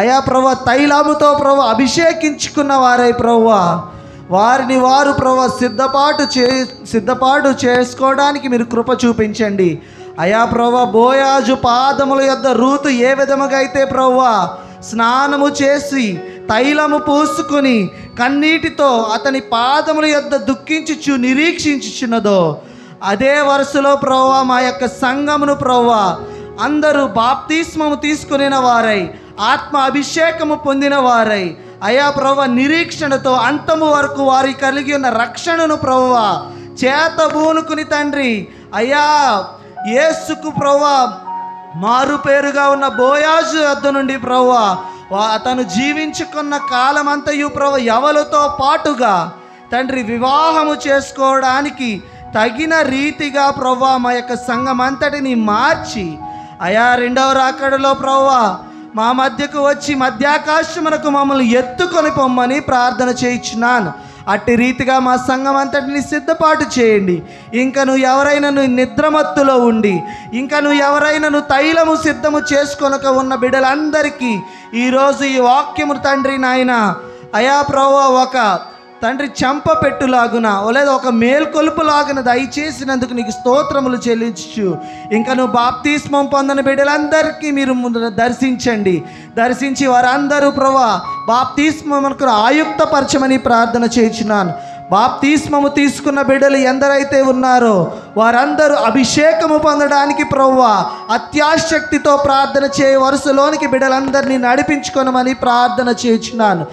అయా ప్రభువా తైలముతో ప్రభువా అభిషేకించుకున్న వారై ప్రభువా వారిని వారు ప్రభువా సిద్ధపాటు చేసుకోవడానికి మీరు కృప చూపించండి. అయా ప్రభువా బోయాజు పాదముల యొద్ద రూతు ఏ విధముగా అయితే ప్రభువా స్నానము చేసి తైలము పూసుకుని కన్నీటితో అతని పాదముల యొద్ద దుఃఖించుచు నిరీక్షించుచున్నదో అదే వరుసలో ప్రభువా మా యొక్క సంఘమును ప్రభువా అందరూ బాప్తిస్మము తీసుకుని వారై, ఆత్మ అభిషేకము పొందిన వారై, అయా ప్రభువా నిరీక్షణతో అంతము వరకు వారి కలిగి ఉన్న రక్షణను ప్రభువా చేతబూనుకుని తండ్రి అయా యేసుకు ప్రభువా మారు పేరుగా ఉన్న బోయాజు వద్ద నుండి ప్రభువా అతను జీవించుకున్న కాలమంతయు ప్రభువా యవలతో పాటుగా తండ్రి వివాహము చేసుకోవడానికి తగిన రీతిగా ప్రభువా మా యొక్క సంఘం అంతటిని మార్చి అయా రెండవ రాకడలో ప్రభువా మా మధ్యకు వచ్చి మధ్యాకాశమునకు మమ్మల్ని ఎత్తుకొని పొమ్మని ప్రార్థన చేయించున్నాను. అట్టి రీతిగా మా సంఘం అంతటిని సిద్ధపాటు చేయండి. ఇంకను ఎవరైనాను నిద్రమత్తులో ఉండి, ఇంకను ఎవరైనాను తైలము సిద్ధము చేసుకొనక ఉన్న బిడ్డలందరికీ ఈరోజు ఈ వాక్యము తండ్రి నాయన అయా ప్రభువా ఒక తండ్రి చెంప పెట్టులాగున లేదా ఒక మేల్కొలుపులాగున దయచేసినందుకు నీకు స్తోత్రములు చెల్లించు. ఇంకా నువ్వు బాప్తిస్మం పొందిన బిడ్డలందరికీ మీరు దర్శించి వారందరూ ప్రభువా బాప్తిస్మమునకు ఆయుక్తపరచమని ప్రార్థన చేయించున్నాను. బాప్తిస్మము తీసుకున్న బిడ్డలు ఎందరైతే ఉన్నారో వారందరూ అభిషేకము పొందడానికి ప్రభువా అత్యాశక్తితో ప్రార్థన చేయ వరుసలోనికి బిడ్డలందరినీ నడిపించుకొనమని ప్రార్థన చేయుచున్నాను.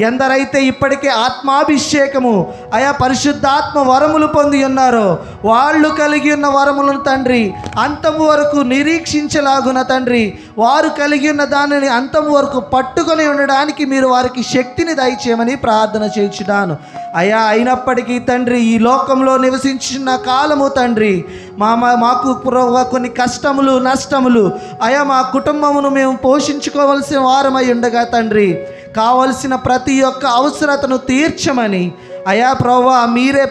ఎందరైతే ఇప్పటికే ఆత్మాభిషేకము అయా పరిశుద్ధాత్మ వరములు పొంది ఉన్నారో వాళ్ళు కలిగి ఉన్న వరములను తండ్రి అంతము వరకు నిరీక్షించలాగున తండ్రి వారు కలిగి ఉన్న దానిని అంతము వరకు పట్టుకొని ఉండడానికి మీరు వారికి శక్తిని దయచేయమని ప్రార్థన చేయుచున్నాను. అయా అయినప్పటికీ తండ్రి ఈ లోకంలో నివసించిన కాలము తండ్రి మాకు కొన్ని కష్టములు నష్టములు అయా మా కుటుంబమును మేము పోషించుకోవలసిన వారమై ఉండగా తండ్రి కావలసిన ప్రతి ఒక్క అవసరతను తీర్చమని అయా ప్రభువా మీరే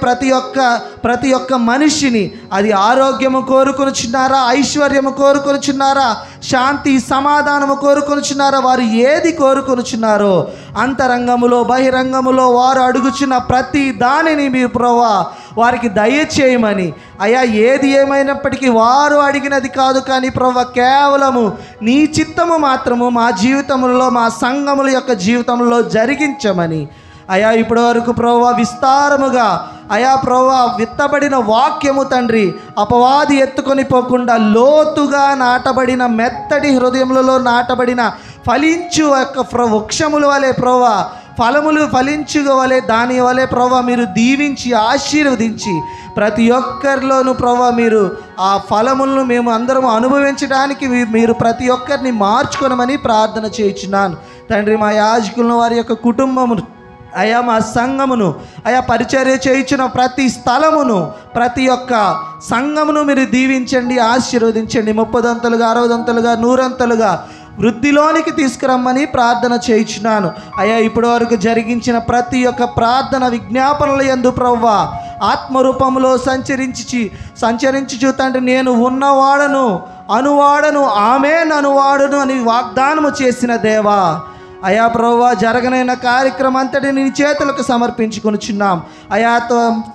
ప్రతి ఒక్క మనిషిని అది ఆరోగ్యము కోరుకొనుచున్నారా, ఐశ్వర్యము కోరుకొనుచున్నారా, శాంతి సమాధానము కోరుకొనుచున్నారా, వారు ఏది కోరుకొనుచున్నారో అంతరంగములో బహిరంగములో వారు అడుగుచున్న ప్రతి దానిని మీరు ప్రభువా వారికి దయచేయమని అయా ఏది ఏమైనప్పటికీ వారు అడిగినది కాదు కానీ ప్రభువా కేవలము నీ చిత్తము మాత్రము మా జీవితంలో మా సంఘముల యొక్క జీవితంలో జరిగించమని అయా ఇప్పటి వరకు ప్రభువా విస్తారముగా అయా ప్రభువా విత్తబడిన వాక్యము తండ్రి అపవాది ఎత్తుకొని పోకుండా లోతుగా నాటబడిన మెత్తటి హృదయములలో నాటబడిన ఫలించు యొక్క వృక్షముల వలె ప్రభువా ఫలములు ఫలించువలే దాని వలె ప్రభువా మీరు దీవించి ఆశీర్వదించి ప్రతి ఒక్కరిలోనూ ప్రభువా మీరు ఆ ఫలములను మేము అందరం అనుభవించడానికి మీరు ప్రతి ఒక్కరిని మార్చుకొనమని ప్రార్థన చేయుచున్నాను తండ్రి. మా యాజకులను వారి యొక్క కుటుంబమును అయా మా సంఘమును అయా పరిచర్య చేయించిన ప్రతి స్థలమును ప్రతి ఒక్క సంఘమును మీరు దీవించండి, ఆశీర్వదించండి. 30 60 100 వృద్ధిలోనికి తీసుకురమ్మని ప్రార్థన చేయించున్నాను. అయ్యా ఇప్పటి వరకు జరిగించిన ప్రతి ఒక్క ప్రార్థన విజ్ఞాపనల యందు ప్రభువా ఆత్మరూపంలో సంచరించుచు తండ్రి నేను ఉన్నవాడను అనువాడను ఆమేన్ అనువాడను అని వాగ్దానము చేసిన దేవా అయా ప్రభువా జరగనైన కార్యక్రమం అంతటి నీ చేతులకు సమర్పించుకొనుచున్నాం. అయా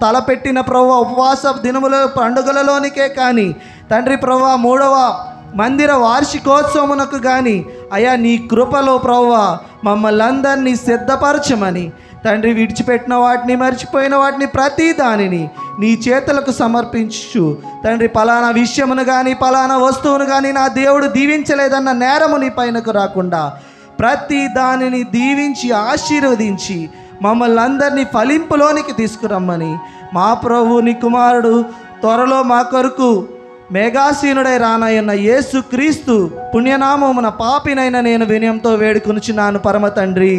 తలపెట్టిన ప్రభువా ఉపవాస దినముల పండుగలలోనికే కానీ తండ్రి ప్రభువా 3వ మందిర వార్షికోత్సవమునకు కానీ అయా నీ కృపలో ప్రభువా మమ్మల్ని అందరినీ సిద్ధపరచమని తండ్రి విడిచిపెట్టిన వాటిని మర్చిపోయిన వాటిని ప్రతి దానిని నీ చేతులకు సమర్పించు తండ్రి. పలానా విషయమును కానీ పలానా వస్తువును కానీ నా దేవుడు దీవించలేదన్న నేరము నీ పైనకు రాకుండా ప్రతి దానిని దీవించి ఆశీర్వదించి మమ్మల్ని అందరినీ ఫలింపులోనికి తీసుకురమ్మని మా ప్రభు నీ కుమారుడు త్వరలో మా కొరకు మేఘాసీనుడై రానయ్యన్న యేసు క్రీస్తు పుణ్యనామమున పాపినైన నేను వినయంతో వేడుకొనుచున్నాను పరమ తండ్రి.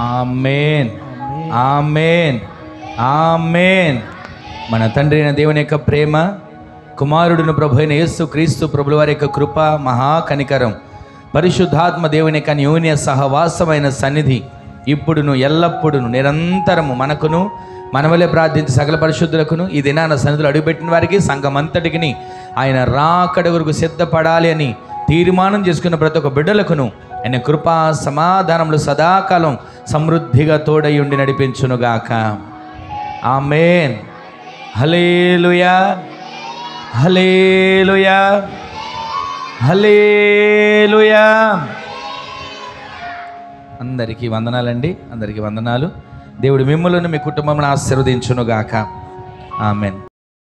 ఆమేన్ ఆమేన్ ఆమేన్. మన తండ్రి అయిన దేవుని యొక్క ప్రేమ, కుమారుడును ప్రభు అయిన యేసు క్రీస్తు ప్రభుల వారి యొక్క కృప, మహా కనికరం, పరిశుద్ధాత్మ దేవుని యొక్క అన్యోన్య సహవాసమైన సన్నిధి ఇప్పుడును ఎల్లప్పుడును నిరంతరము మనకును మనవలే ప్రార్థించి సకల పరిశుద్ధులకును ఈ దినాన సన్నిధిలో అడుగుపెట్టిన వారికి సంఘమంతటికి ఆయన రాకడ వరకు సిద్ధపడాలి అని తీర్మానం చేసుకున్న ప్రతి ఒక్క బిడ్డలకును ఆయన కృపా సమాధానములు సదాకాలం సమృద్ధిగా తోడై ఉండి నడిపించునుగాక. ఆమేన్. హల్లెలూయా హల్లెలూయా హల్లెలూయా. అందరికీ వందనాలండి, అందరికీ వందనాలు. దేవుడు మిమ్మల్ని మీ కుటుంబమును ఆశీర్వదించునుగాక. ఆమేన్.